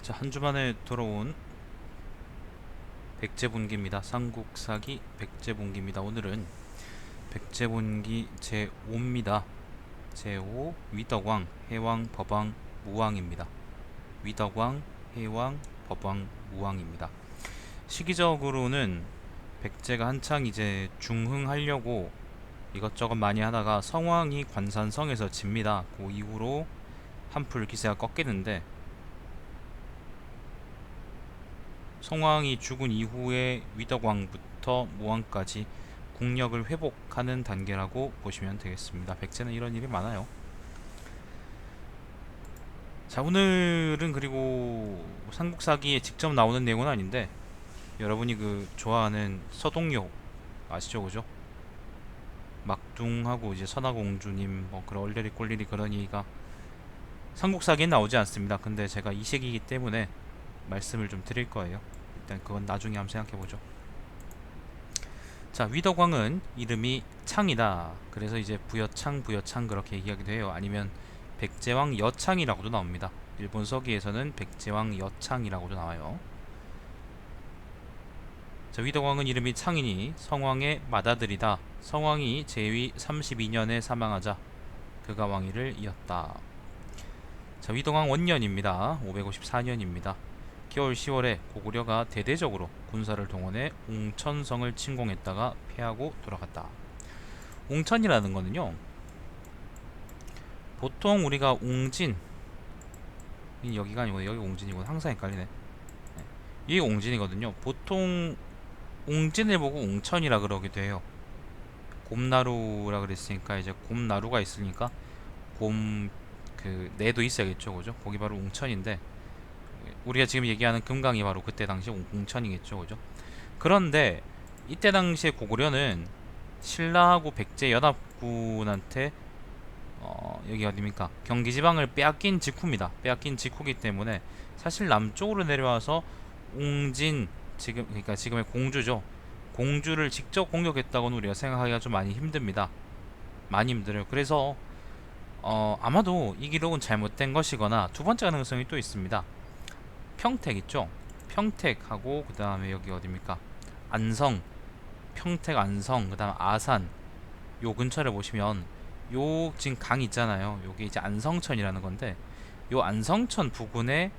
자, 한 주 만에 돌아온 백제본기입니다. 삼국사기 백제본기입니다. 오늘은 백제본기 제5입니다. 제5 위덕왕, 해왕, 법왕, 무왕입니다. 위덕왕, 해왕, 법왕, 무왕입니다. 시기적으로는 백제가 한창 이제 중흥하려고 이것저것 많이 하다가 성왕이 관산성에서 집니다. 그 이후로 한풀 기세가 꺾이는데, 성왕이 죽은 이후에 위덕왕부터 무왕까지 국력을 회복하는 단계라고 보시면 되겠습니다. 백제는 이런 일이 많아요. 자, 오늘은 그리고 삼국사기에 직접 나오는 내용은 아닌데, 여러분이 그 좋아하는 서동요 아시죠, 그죠? 막둥하고 이제 선화공주님 뭐 그런 얼레리 꼴리리 그런 얘기가 삼국사기엔 나오지 않습니다. 근데 제가 이식이기 때문에 말씀을 좀 드릴 거예요. 일단 그건 나중에 한번 생각해보죠. 자, 위덕왕은 이름이 창이다. 그래서 이제 부여창, 부여창 그렇게 얘기하기도 해요. 아니면 백제왕 여창이라고도 나옵니다. 일본 서기에서는 백제왕 여창이라고도 나와요. 자, 위덕왕은 이름이 창이니 성왕의 맏아들이다. 성왕이 제위 32년에 사망하자 그가 왕위를 이었다. 자, 위덕왕 원년입니다. 554년입니다. 겨울 10월에 고구려가 대대적으로 군사를 동원해 웅천성을 침공했다가 패하고 돌아갔다. 웅천이라는 거는요, 보통 우리가 웅진, 여기가 아니고 여기 웅진이고 항상 헷갈리네. 이게 웅진이거든요. 보통 웅진을 보고 웅천이라 그러기도 해요. 곰나루라 그랬으니까 이제 곰나루가 있으니까 곰 그 내도 있어야겠죠, 그죠? 거기 바로 웅천인데, 우리가 지금 얘기하는 금강이 바로 그때 당시 웅천이겠죠, 그죠? 그런데 이때 당시에 고구려는 신라하고 백제 연합군한테 여기 어디입니까? 경기 지방을 빼앗긴 직후입니다. 빼앗긴 직후기 때문에 사실 남쪽으로 내려와서 웅진, 지금 그러니까 지금의 공주죠. 공주를 직접 공격했다고는 우리가 생각하기가 좀 많이 힘듭니다. 많이 힘들어요. 그래서 아마도 이 기록은 잘못된 것이거나, 두 번째 가능성이 또 있습니다. 평택 있죠? 평택하고 그 다음에 여기 어디입니까? 안성, 평택 안성, 그 다음 아산, 요 근처를 보시면 요 지금 강 있잖아요. 요게 이제 안성천이라는 건데, 요 안성천 부근에,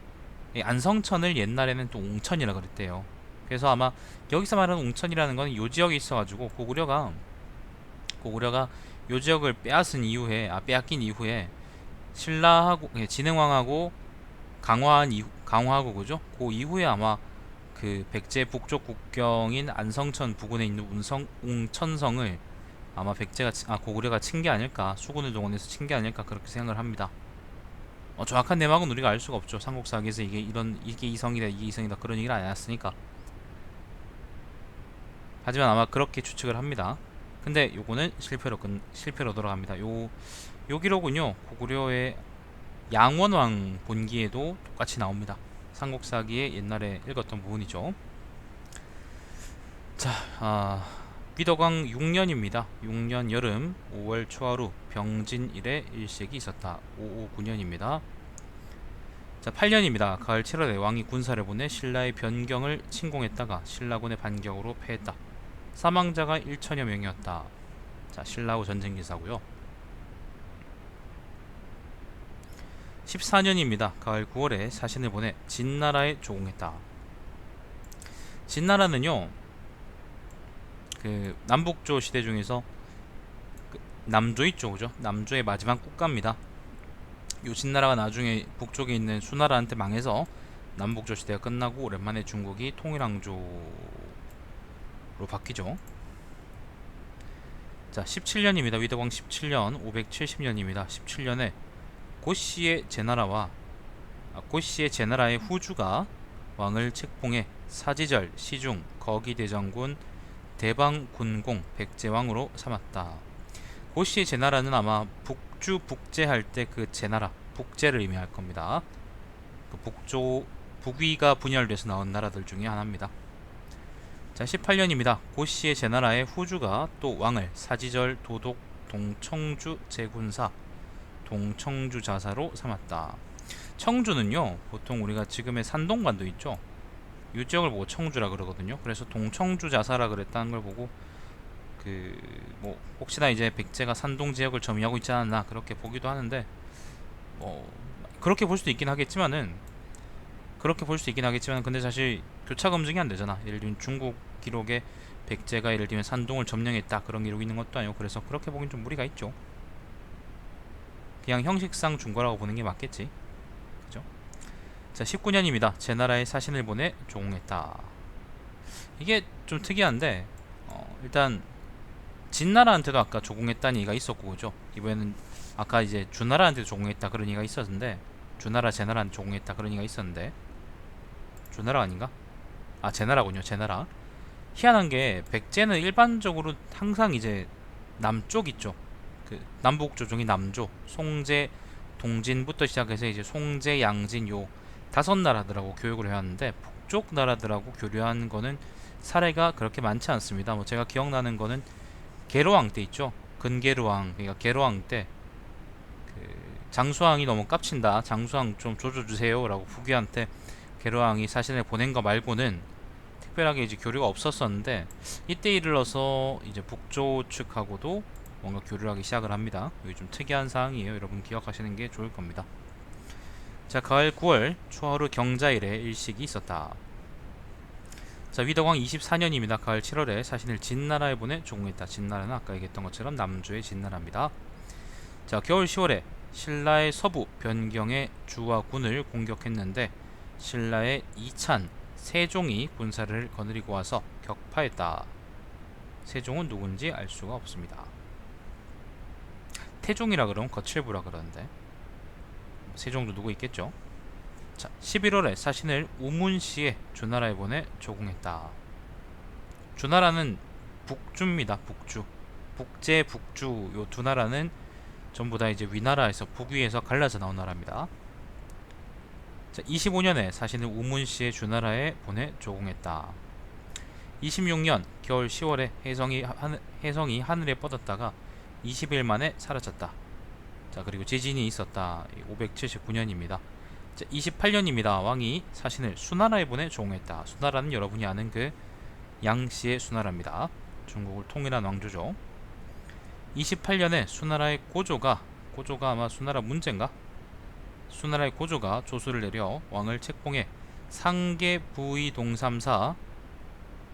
이 안성천을 옛날에는 또 웅천이라 그랬대요. 그래서 아마 여기서 말하는 웅천이라는 건 요 지역에 있어가지고 고구려가 요 지역을 빼앗긴 이후에 신라하고, 진흥왕하고 강화하고, 그죠? 그 이후에 아마 그 백제 북쪽 국경인 안성천 부근에 있는 웅천성을 아마 고구려가 친 게 아닐까, 수군을 동원해서 친 게 아닐까 그렇게 생각을 합니다. 정확한 내막은 우리가 알 수가 없죠. 삼국사기에서 이게 이성이다, 이게 이성이다 그런 얘기를 안 해놨으니까. 하지만 아마 그렇게 추측을 합니다. 근데 요거는 실패로 돌아갑니다. 요 기록은요, 고구려의 양원왕 본기에도 똑같이 나옵니다. 삼국사기에 옛날에 읽었던 부분이죠. 자, 위덕왕 6년입니다. 6년 여름 5월 초하루 병진일에 일색이 있었다. 559년입니다. 자, 8년입니다. 가을 7월에 왕이 군사를 보내 신라의 변경을 침공했다가 신라군의 반격으로 패했다. 사망자가 1천여 명이었다. 자, 신라후 전쟁 기사고요. 14년입니다. 가을 9월에 사신을 보내 진나라에 조공했다. 진나라는요, 그 남북조 시대 중에서 그 남조 있죠, 그죠? 남조의 마지막 국가입니다. 요 진나라가 나중에 북쪽에 있는 수나라한테 망해서 남북조 시대가 끝나고 오랜만에 중국이 통일왕조로 바뀌죠. 자, 17년입니다. 위덕왕 17년 570년입니다. 17년에 고씨의 제나라의 후주가 왕을 책봉해 사지절, 시중, 거기대장군, 대방군공, 백제왕으로 삼았다. 고씨의 제나라는 아마 북제할 때 그 제나라, 북제를 의미할 겁니다. 그 북위가 분열돼서 나온 나라들 중에 하나입니다. 자, 18년입니다. 고씨의 제나라의 후주가 또 왕을 사지절, 도독, 동청주 제군사, 동청주 자사로 삼았다. 청주는요 보통 우리가 지금의 산동관도 있죠. 이 지역을 보고 청주라 그러거든요. 그래서 동청주 자사라 그랬다는 걸 보고 그 뭐 혹시나 이제 백제가 산동 지역을 점유하고 있지 않았나 그렇게 보기도 하는데, 뭐 그렇게 볼 수도 있긴 하겠지만은 근데 사실 교차 검증이 안 되잖아. 예를 들면 중국 기록에 백제가 예를 들면 산동을 점령했다 그런 기록이 있는 것도 아니고, 그래서 그렇게 보긴 좀 무리가 있죠. 그냥 형식상 준 거라고 보는 게 맞겠지. 그죠? 자, 19년입니다. 제나라에 사신을 보내 조공했다. 이게 좀 특이한데, 일단 진나라한테도 아까 조공했다는 얘기가 있었고, 그죠? 이번에는 아까 이제 주나라한테도 조공했다 그런 얘기가 있었는데, 주나라 제나라한테 조공했다 그런 얘기가 있었는데, 주나라 아닌가? 아, 제나라군요. 제나라. 희한한 게 백제는 일반적으로 항상 이제 남쪽 있죠. 그 남북 조정이 남조, 송제, 동진부터 시작해서 이제 송제, 양진 요 다섯 나라들하고 교육을 해왔는데, 북쪽 나라들하고 교류한 거는 사례가 그렇게 많지 않습니다. 뭐 제가 기억나는 거는 계로왕 때 있죠. 근계로왕, 그러니까 계로왕 때 그 장수왕이 너무 깝친다. 장수왕 좀 조져주세요라고 후기한테 계로왕이 사신을 보낸 거 말고는 특별하게 이제 교류가 없었었는데, 이때 이르러서 이제 북조 측하고도 뭔가 교류를 하기 시작을 합니다. 이게 좀 특이한 사항이에요. 여러분 기억하시는 게 좋을 겁니다. 자, 가을 9월 추하루 경자일에 일식이 있었다. 자, 위덕왕 24년입니다. 가을 7월에 사신을 진나라에 보내 조공했다. 진나라는 아까 얘기했던 것처럼 남조의 진나라입니다. 자, 겨울 10월에 신라의 서부 변경의 주와 군을 공격했는데, 신라의 이찬, 세종이 군사를 거느리고 와서 격파했다. 세종은 누군지 알 수가 없습니다. 태종이라 그러면 거칠부라 그러는데 세종도 누구 있겠죠. 자, 11월에 사신을 우문시에 주나라에 보내 조공했다. 주나라는 북주입니다. 북주, 북제, 북주 요 두 나라는 전부 다 이제 위나라에서 북위에서 갈라져 나온 나라입니다. 자, 25년에 사신을 우문시에 주나라에 보내 조공했다. 26년 겨울 10월에 혜성이 하늘에 뻗었다가 20일 만에 사라졌다. 자, 그리고 지진이 있었다. 579년입니다. 자, 28년입니다. 왕이 사신을 수나라에 보내 조공했다. 수나라는 여러분이 아는 그 양씨의 수나라입니다. 중국을 통일한 왕조죠. 28년에 수나라의 고조가 아마 수나라 문제인가? 수나라의 고조가 조수를 내려 왕을 책봉해 상계 부의 동삼사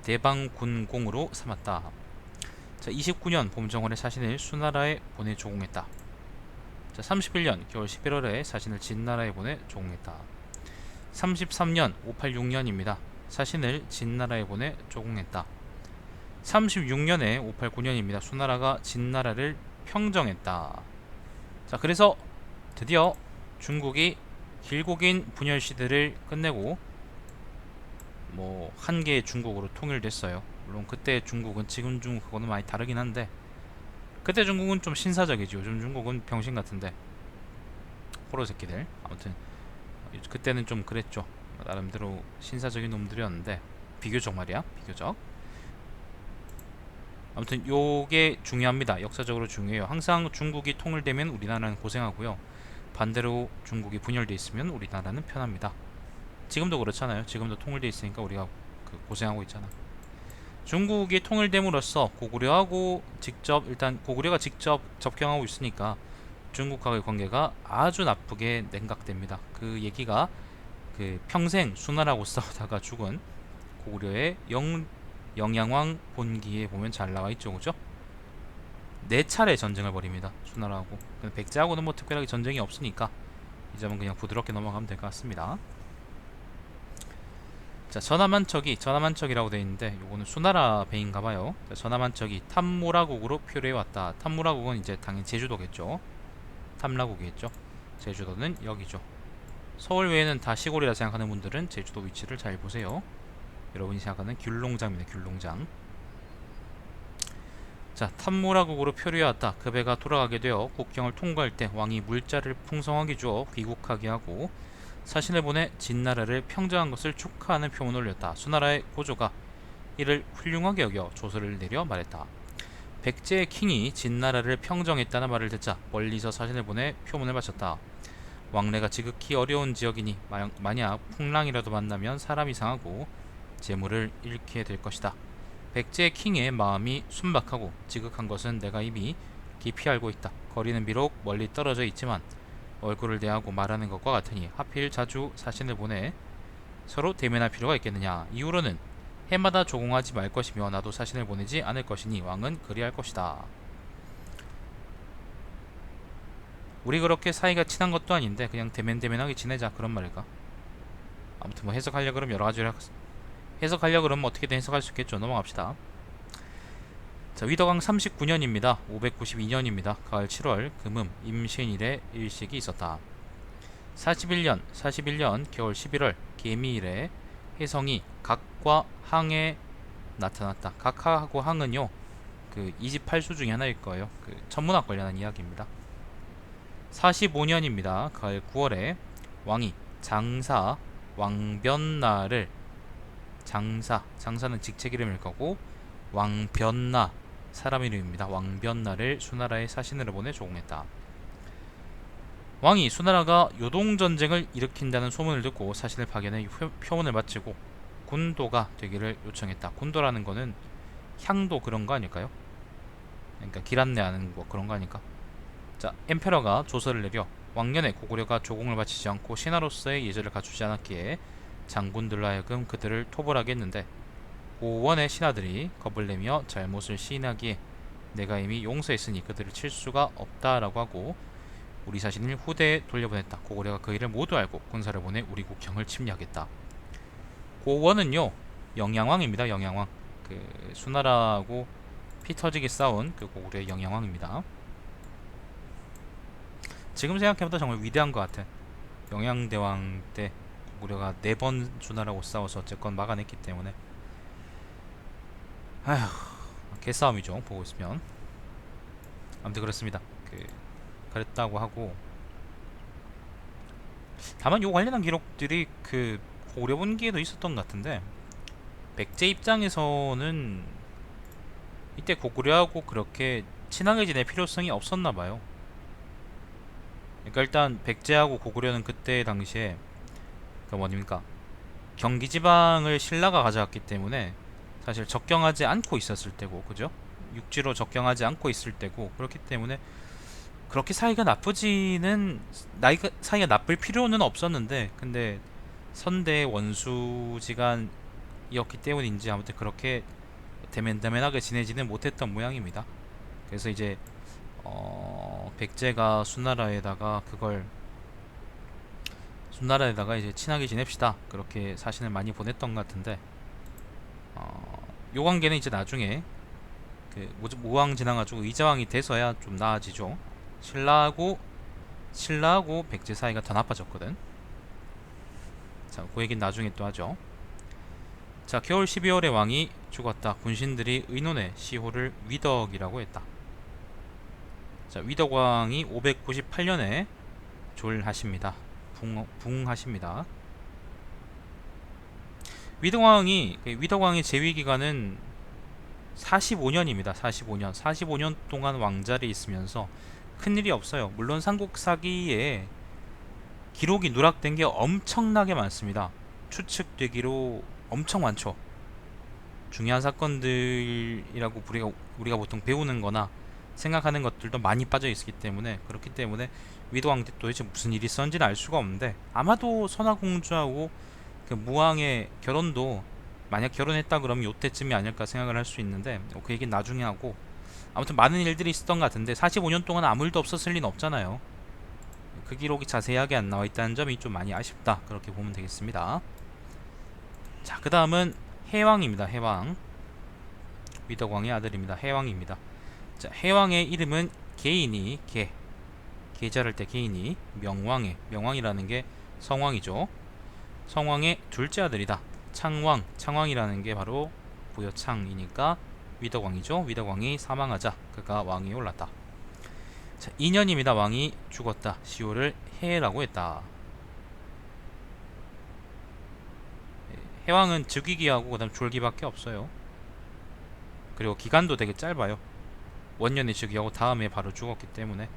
대방군공으로 삼았다. 자, 29년 봄정월에 사신을 수나라에 보내 조공했다. 자, 31년 겨울 11월에 사신을 진나라에 보내 조공했다. 33년 586년입니다. 사신을 진나라에 보내 조공했다. 36년에 589년입니다. 수나라가 진나라를 평정했다. 자, 그래서 드디어 중국이 길고 긴 분열 시대를 끝내고 뭐 한 개의 중국으로 통일됐어요. 물론 그때 중국은 지금 중국하고는 많이 다르긴 한데, 그때 중국은 좀 신사적이죠. 요즘 중국은 병신 같은데 호러 새끼들. 아무튼 그때는 좀 그랬죠. 나름대로 신사적인 놈들이었는데, 비교적 말이야. 비교적. 아무튼 요게 중요합니다. 역사적으로 중요해요. 항상 중국이 통일되면 우리나라는 고생하고요, 반대로 중국이 분열돼 있으면 우리나라는 편합니다. 지금도 그렇잖아요. 지금도 통일돼 있으니까 우리가 고생하고 있잖아. 중국이 통일됨으로써 고구려하고 일단 고구려가 직접 접경하고 있으니까 중국과의 관계가 아주 나쁘게 냉각됩니다. 그 얘기가 그 평생 수나라하고 싸우다가 죽은 고구려의 영양왕 본기에 보면 잘 나와 있죠, 그죠? 4차례 전쟁을 벌입니다, 수나라하고. 백제하고는 뭐 특별하게 전쟁이 없으니까 이 점은 그냥 부드럽게 넘어가면 될 것 같습니다. 자, 전함한척이라고 되어 있는데 요거는 수나라 배인가봐요. 전함한척이 탐무라국으로 표류해왔다. 탐무라국은 이제 당연히 제주도겠죠. 탐라국이겠죠. 제주도는 여기죠. 서울 외에는 다 시골이라 생각하는 분들은 제주도 위치를 잘 보세요. 여러분이 생각하는 귤농장입니다. 귤농장. 자, 탐무라국으로 표류해왔다. 그 배가 돌아가게 되어 국경을 통과할 때 왕이 물자를 풍성하게 주어 귀국하게 하고 사신을 보내 진나라를 평정한 것을 축하하는 표문을 올렸다. 수나라의 고조가 이를 훌륭하게 여겨 조서를 내려 말했다. 백제의 킹이 진나라를 평정했다는 말을 듣자 멀리서 사신을 보내 표문을 바쳤다. 왕래가 지극히 어려운 지역이니 만약 풍랑이라도 만나면 사람이 상하고 재물을 잃게 될 것이다. 백제 킹의 마음이 순박하고 지극한 것은 내가 이미 깊이 알고 있다. 거리는 비록 멀리 떨어져 있지만 얼굴을 대하고 말하는 것과 같으니 하필 자주 사신을 보내 서로 대면할 필요가 있겠느냐. 이후로는 해마다 조공하지 말 것이며 나도 사신을 보내지 않을 것이니 왕은 그리할 것이다. 우리 그렇게 사이가 친한 것도 아닌데 그냥 대면대면하게 지내자 그런 말일까? 아무튼 뭐 해석하려 그러면 여러 가지로 해석하려 그러면 어떻게든 해석할 수 있겠죠. 넘어갑시다. 자, 위덕왕 39년입니다. 592년입니다. 가을 7월 금음 임신일에 일식이 있었다. 41년 겨울 11월 개미일에 혜성이 각과 항에 나타났다. 각하하고 항은요 그 28수 중에 하나일 거예요. 그 천문학 관련한 이야기입니다. 45년입니다. 가을 9월에 왕이 장사 왕변나를 장사는 직책 이름일 거고 왕변나 사람 이름입니다. 왕변나를 수나라에 사신으로 보내 조공했다. 왕이 수나라가 요동전쟁을 일으킨다는 소문을 듣고 사신을 파견해 표문을 마치고 군도가 되기를 요청했다. 군도라는 거는 향도 그런 거 아닐까요? 그러니까 길 안내하는 뭐 그런 거 아닐까? 자, 엠페러가 조서를 내려 왕년에 고구려가 조공을 바치지 않고 신하로서의 예절을 갖추지 않았기에 장군들로 하여금 그들을 토벌하게 했는데 고원의 신하들이 겁을 내며 잘못을 시인하기에 내가 이미 용서했으니 그들을 칠 수가 없다라고 하고 우리 사신을 후대에 돌려보냈다. 고구려가 그 일을 모두 알고 군사를 보내 우리 국경을 침략했다. 고원은요 영양왕입니다. 영양왕. 그 수나라하고 피 터지게 싸운 그 고구려의 영양왕입니다. 지금 생각해보다 정말 위대한 것 같아. 영양대왕 때 고구려가 4번 수나라하고 싸워서 어쨌건 막아냈기 때문에 아휴 개싸움이죠. 보고 있으면. 아무튼 그렇습니다. 그랬다고 하고 다만 요 관련한 기록들이 그 고구려 분기에도 있었던 것 같은데 백제 입장에서는 이때 고구려하고 그렇게 친하게 지낼 필요성이 없었나봐요. 그러니까 일단 백제하고 고구려는 그때 당시에 그 뭐닙니까 경기지방을 신라가 가져갔기 때문에 사실 접경하지 않고 있었을 때고 그죠? 육지로 접경하지 않고 있을 때고 그렇기 때문에 그렇게 사이가 사이가 나쁠 필요는 없었는데 근데 선대 원수지간이었기 때문인지 아무튼 그렇게 대면대면하게 지내지는 못했던 모양입니다. 그래서 이제 백제가 수나라에다가 이제 친하게 지냅시다 그렇게 사신을 많이 보냈던 것 같은데 요 관계는 이제 나중에 그 모왕 지나가지고 의자왕이 돼서야 좀 나아지죠. 신라하고 백제 사이가 더 나빠졌거든. 자, 그 얘기는 나중에 또 하죠. 자, 겨울 12월에 왕이 죽었다. 군신들이 의논해 시호를 위덕이라고 했다. 자, 위덕왕이 598년에 졸하십니다. 붕하십니다. 위덕왕의 재위 기간은 45년입니다. 45년 동안 왕자리에 있으면서 큰일이 없어요. 물론 삼국사기에 기록이 누락된 게 엄청나게 많습니다. 추측되기로 엄청 많죠. 중요한 사건들이라고 우리가 보통 배우는 거나 생각하는 것들도 많이 빠져 있기 때문에 그렇기 때문에 위도왕 때 도대체 무슨 일이 있었는지는 알 수가 없는데 아마도 선화공주하고 그 무왕의 결혼도 만약 결혼했다 그러면 요때쯤이 아닐까 생각을 할 수 있는데 그 얘기는 나중에 하고 아무튼 많은 일들이 있었던 것 같은데 45년 동안 아무 일도 없었을 리는 없잖아요. 그 기록이 자세하게 안 나와 있다는 점이 좀 많이 아쉽다 그렇게 보면 되겠습니다. 자, 그 다음은 해왕입니다. 해왕 위덕왕의 아들입니다. 해왕입니다. 자, 해왕의 이름은 계인이 계자를 때 계인이 명왕이라는 게 성왕이죠. 성왕의 둘째 아들이다. 창왕이라는 게 바로 부여창이니까 위덕왕이죠. 위덕왕이 사망하자 그가 왕위에 올랐다. 자, 2년입니다. 왕이 죽었다. 시호를 해라고 했다. 해왕은 즉위기하고 그 다음 졸기밖에 없어요. 그리고 기간도 되게 짧아요. 원년에 즉위하고 다음에 바로 죽었기 때문에.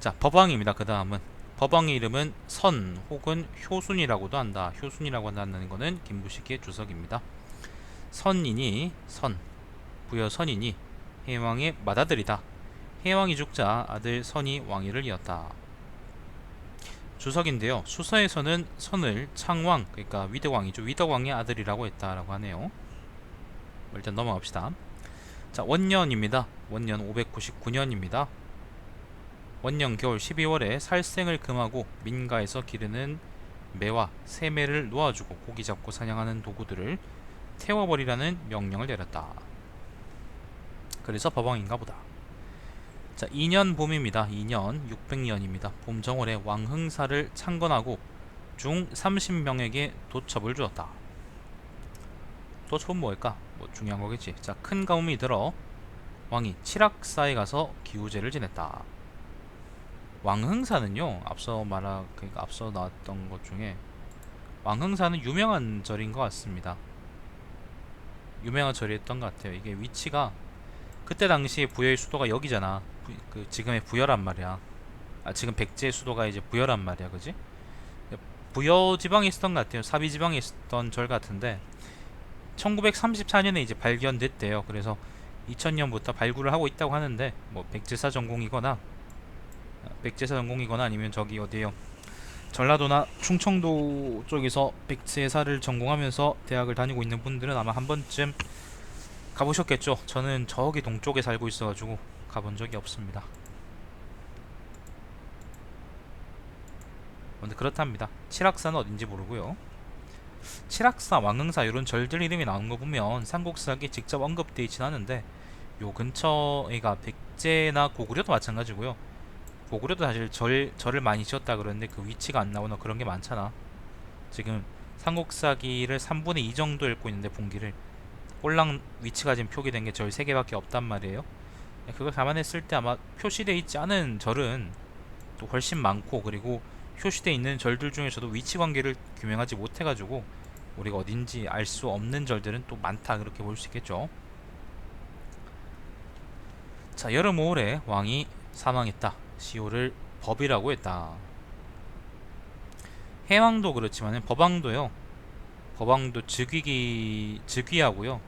자, 법왕입니다. 그 다음은 법왕의 이름은 선 혹은 효순이라고도 한다. 효순이라고 한다는 것은 김부식의 주석입니다. 선이니 선, 부여 선이니 해왕의 맏아들이다. 해왕이 죽자 아들 선이 왕위를 이었다. 주석인데요. 수서에서는 선을 창왕, 그러니까 위덕왕이죠. 위덕왕의 아들이라고 했다라고 하네요. 일단 넘어갑시다. 자, 원년입니다. 원년 599년입니다. 원년 겨울 12월에 살생을 금하고 민가에서 기르는 매와 새매를 놓아주고 고기 잡고 사냥하는 도구들을 태워버리라는 명령을 내렸다. 그래서 법왕인가 보다. 자, 2년 봄입니다. 2년 600년입니다. 봄 정월에 왕흥사를 창건하고 중 30명에게 도첩을 주었다. 도첩은 뭘까? 뭐 중요한 거겠지. 자, 큰 가뭄이 들어 왕이 칠학사에 가서 기우제를 지냈다. 왕흥사는요, 그러니까 앞서 나왔던 것 중에 왕흥사는 유명한 절인 것 같습니다. 유명한 절이었던 것 같아요. 이게 위치가 그때 당시에 부여의 수도가 여기잖아. 그 지금의 부여란 말이야. 지금 백제의 수도가 이제 부여란 말이야, 그지? 부여 지방에 있었던 것 같아요. 사비 지방에 있었던 절 같은데 1934년에 이제 발견됐대요. 그래서 2000년부터 발굴을 하고 있다고 하는데 뭐 백제사 전공이거나 아니면 저기 어디에요? 전라도나 충청도 쪽에서 백제사를 전공하면서 대학을 다니고 있는 분들은 아마 한 번쯤 가보셨겠죠. 저는 저기 동쪽에 살고 있어가지고 가본 적이 없습니다. 근데 그렇답니다. 칠학사는 어딘지 모르고요. 칠학사, 왕흥사 이런 절들 이름이 나오는 거 보면 삼국사기에 직접 언급되어 있진 않은데 요 근처가 백제나 고구려도 마찬가지고요. 고구려도 사실 절을 많이 지었다 그러는데 그 위치가 안 나오나 그런 게 많잖아. 지금 삼국사기를 3분의 2 정도 읽고 있는데 분기를 꼴랑 위치가 지금 표기된 게 절 3개밖에 없단 말이에요. 그걸 감안했을 때 아마 표시되어 있지 않은 절은 또 훨씬 많고, 그리고 표시되어 있는 절들 중에서도 위치 관계를 규명하지 못해가지고 우리가 어딘지 알 수 없는 절들은 또 많다, 그렇게 볼 수 있겠죠. 자, 여름 5월에 왕이 사망했다. 시효를 법이라고 했다. 해왕도 그렇지만 법왕도요. 법왕도 즉위하고요.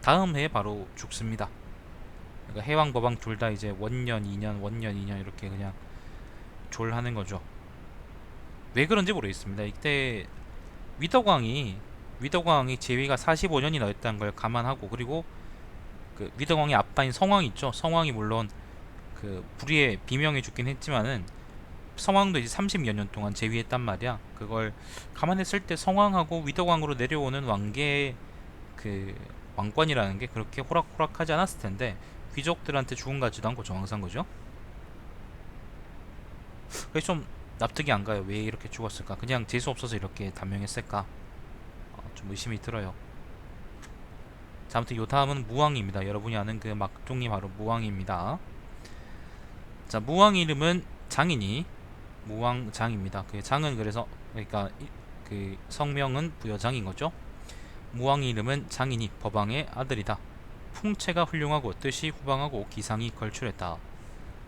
다음 해에 바로 죽습니다. 그러니까 해왕 법왕 둘 다 이제 원년 2년 이렇게 그냥 졸하는 거죠. 왜 그런지 모르겠습니다. 이때 위덕왕이 재위가 45년이나 됐다는 걸 감안하고, 그리고 그 위덕왕의 아빠인 성왕 있죠. 성왕이 물론 그 불의에 비명해 죽긴 했지만은 성왕도 이제 30여 년 동안 재위했단 말이야. 그걸 감안했을 때 성왕하고 위덕왕으로 내려오는 왕계의 그 왕권이라는 게 그렇게 호락호락하지 않았을 텐데 귀족들한테 죽은 같지도 않고 정황산 거죠. 그게 좀 납득이 안 가요. 왜 이렇게 죽었을까? 그냥 재수 없어서 이렇게 단명했을까? 좀 의심이 들어요. 자, 아무튼 요 다음은 무왕입니다. 여러분이 아는 그 막종이 바로 무왕입니다. 자, 무왕 이름은 장이니 무왕장입니다. 그 장은 그래서 그러니까 그 성명은 부여장인 거죠. 무왕의 이름은 장이니 법왕의 아들이다. 풍채가 훌륭하고 뜻이 후방하고 기상이 걸출했다.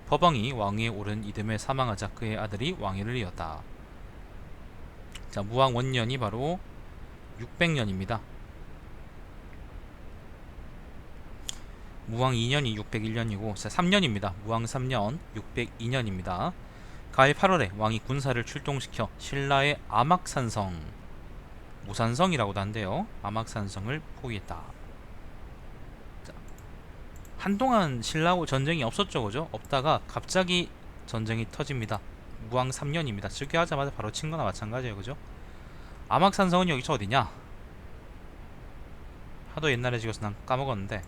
법왕이 왕위에 오른 이듬해 사망하자 그의 아들이 왕위를 이었다. 자, 무왕 원년이 바로 600년입니다. 무왕 2년이 601년이고 3년입니다. 무왕 3년 602년입니다. 가을 8월에 왕이 군사를 출동시켜 신라의 아막산성, 무산성이라고도 한대요. 아막산성을 포위했다. 자, 한동안 신라하고 전쟁이 없었죠, 그죠? 없다가 갑자기 전쟁이 터집니다. 무왕 3년입니다. 즉위하자마자 바로 친 거나 마찬가지예요, 그죠? 아막산성은 여기서 어디냐? 하도 옛날에 지어서 난 까먹었는데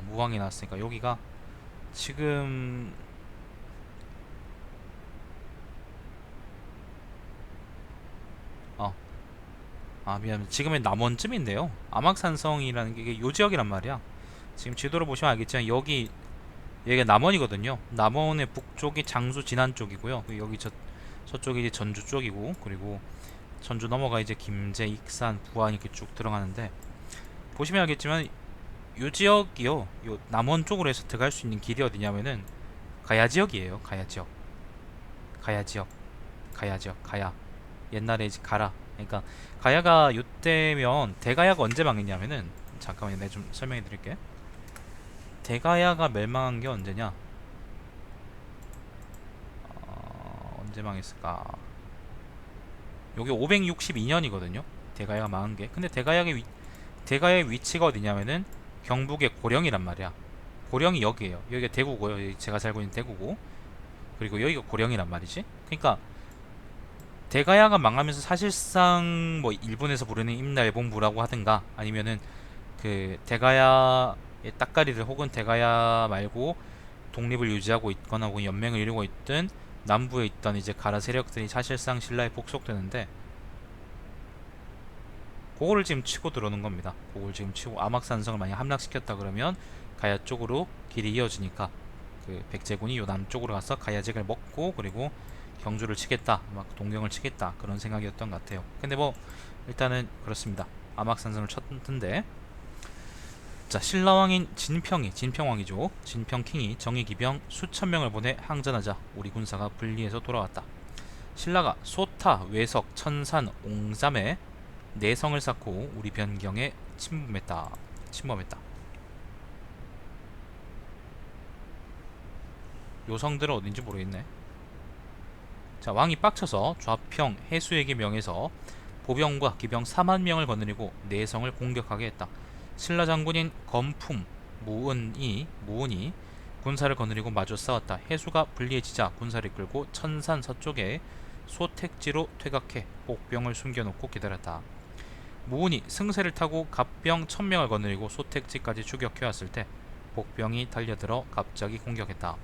무왕이 나왔으니까 여기가 지금 미안, 지금의 남원쯤인데요. 아막산성이라는 게 이게 요 지역이란 말이야. 지금 지도를 보시면 알겠지만 여기가 남원이거든요. 남원의 북쪽이 장수 진안 쪽이고요. 여기 저쪽이 이제 전주 쪽이고, 그리고 전주 넘어가 이제 김제, 익산, 부안 이렇게 쭉 들어가는데, 보시면 알겠지만 요 지역이요, 요 남원 쪽으로 해서 들어갈 수 있는 길이 어디냐면은 가야 지역이에요. 가야 지역. 가야 지역, 가야 지역, 가야. 옛날에 이제 가라. 그러니까 가야가 요때면 대가야가 언제 망했냐면은 잠깐만요. 내가 좀 설명해 드릴게. 대가야가 멸망한 게 언제냐? 언제 망했을까? 요게 562년이거든요. 대가야가 망한 게. 근데 대가야의 위치가 어디냐면은 경북의 고령이란 말이야. 고령이 여기에요. 여기가 대구고요. 여기 제가 살고 있는 대구고. 그리고 여기가 고령이란 말이지. 그러니까 대가야가 망하면서 사실상 뭐 일본에서 부르는 임나일본부라고 하든가 아니면은 그 대가야의 따까리를 혹은 대가야 말고 독립을 유지하고 있거나 혹은 연맹을 이루고 있던 남부에 있던 이제 가라 세력들이 사실상 신라에 복속되는데 그거를 지금 치고 들어오는 겁니다. 그걸 지금 치고 암악산성을 만약 함락시켰다 그러면 가야 쪽으로 길이 이어지니까 그 백제군이 요 남쪽으로 가서 가야직을 먹고 그리고 경주를 치겠다, 막 동경을 치겠다 그런 생각이었던 것 같아요. 근데 뭐 일단은 그렇습니다. 암악산성을 쳤던데 자 신라왕인 진평왕이죠. 진평킹이 정예기병 수천 명을 보내 항전하자 우리 군사가 분리해서 돌아왔다. 신라가 소타, 외석, 천산, 옹삼에 내성을 쌓고 우리 변경에 침범했다. 요 성들은 어딘지 모르겠네. 자 왕이 빡쳐서 좌평 해수에게 명해서 보병과 기병 4만 명을 거느리고 내성을 공격하게 했다. 신라 장군인 검품 무은이 군사를 거느리고 마주 싸웠다. 해수가 불리해지자 군사를 끌고 천산 서쪽에 소택지로 퇴각해 복병을 숨겨놓고 기다렸다. 무은이 승세를 타고 갑병 1000명을 거느리고 소택지까지 추격해왔을 때 복병이 달려들어 갑자기 공격했다.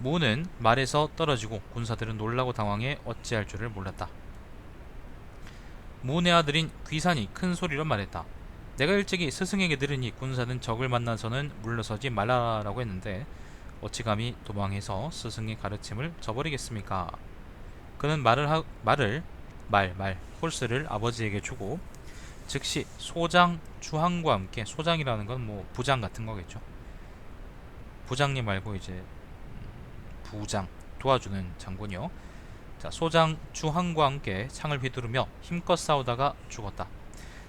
무은은 말에서 떨어지고 군사들은 놀라고 당황해 어찌할 줄을 몰랐다. 무은의 아들인 귀산이 큰 소리로 말했다. 내가 일찍이 스승에게 들으니 군사는 적을 만나서는 물러서지 말라라고 했는데 어찌 감히 도망해서 스승의 가르침을 저버리겠습니까? 그는 홀스를 아버지에게 주고 즉시 소장 주항과 함께 소장이라는 건 뭐 부장 같은 거겠죠. 부장님 말고 이제 부장 도와주는 장군이요. 자, 소장 주항과 함께 창을 휘두르며 힘껏 싸우다가 죽었다.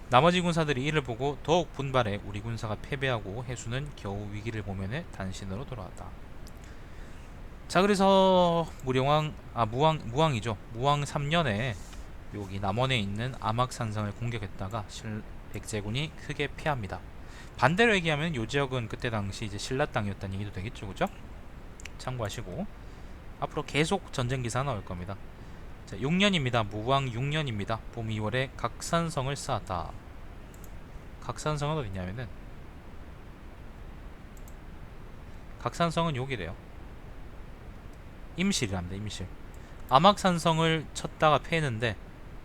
나머지 군사들이 이를 보고 더욱 분발해 우리 군사가 패배하고 해수는 겨우 위기를 모면해 단신으로 돌아왔다. 자, 그래서 무왕이죠. 무왕 3년에 여기 남원에 있는 암악산성을 공격했다가 백제군이 크게 패합니다. 반대로 얘기하면 이 지역은 그때 당시 이제 신라 땅이었다는 얘기도 되겠죠, 그죠? 참고하시고 앞으로 계속 전쟁 기사 나올 겁니다. 자, 6년입니다. 무왕 6년입니다. 봄 2월에 각산성을 쌓았다. 각산성은 어디냐면은 각산성은 여기래요. 임실이랍니다. 임실. 암악산성을 쳤다가 패했는데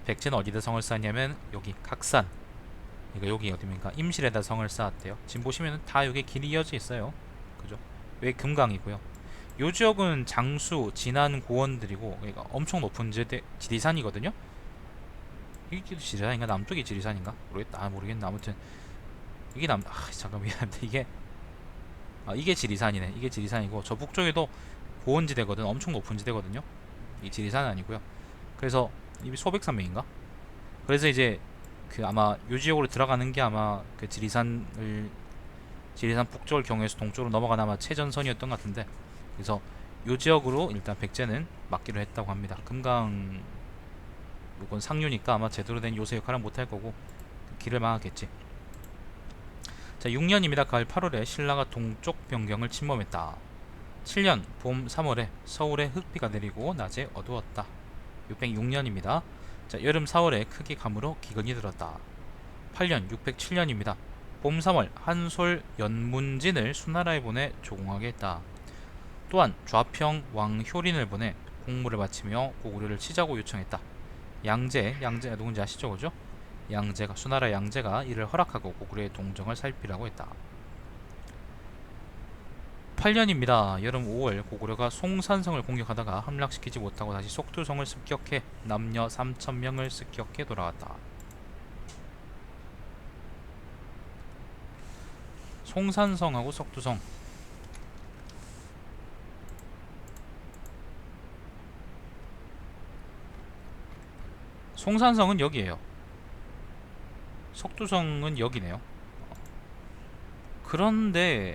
백제는 어디다 성을 쌓았냐면 여기 각산. 그러니까 여기 어디입니까? 임실에다 성을 쌓았대요. 지금 보시면은 다 여기 길이 이어져 있어요. 그죠? 왜 금강이고요. 요 지역은 장수, 진안 고원들이고 그러니까 엄청 높은 지리산이거든요. 이게 지리산인가? 남쪽이 지리산인가? 모르겠다. 모르겠네. 아무튼 이게 잠깐 미안합니다. 이게 지리산이네. 이게 지리산이고 저 북쪽에도 고원지대거든. 엄청 높은 지대거든요. 이 지리산은 아니고요. 그래서 이 소백산맥인가? 그래서 이제 그 아마 요 지역으로 들어가는 게 아마 그 지리산 북쪽을 경유해서 동쪽으로 넘어가는 아마 최전선이었던 것 같은데 그래서 요 지역으로 일단 백제는 막기로 했다고 합니다. 금강 요건 상류니까 아마 제대로 된 요새 역할은 못할 거고 길을 막았겠지. 자 6년입니다. 가을 8월에 신라가 동쪽 변경을 침범했다. 7년 봄 3월에 서울에 흑비가 내리고 낮에 어두웠다. 606년입니다. 자 여름 4월에 크게 가물어 기근이 들었다. 8년 607년입니다. 봄 3월 한솔 연문진을 수나라에 보내 조공하게 했다. 또한 좌평 왕 효린을 보내 공무를 바치며 고구려를 치자고 요청했다. 양제가 누군지 아시죠? 그죠? 수나라 양제가 이를 허락하고 고구려의 동정을 살피라고 했다. 8년입니다. 여름 5월 고구려가 송산성을 공격하다가 함락시키지 못하고 다시 속두성을 습격해 남녀 3,000명을 습격해 돌아왔다. 송산성하고 속두성 송산성은 여기에요. 석두성은 여기네요. 그런데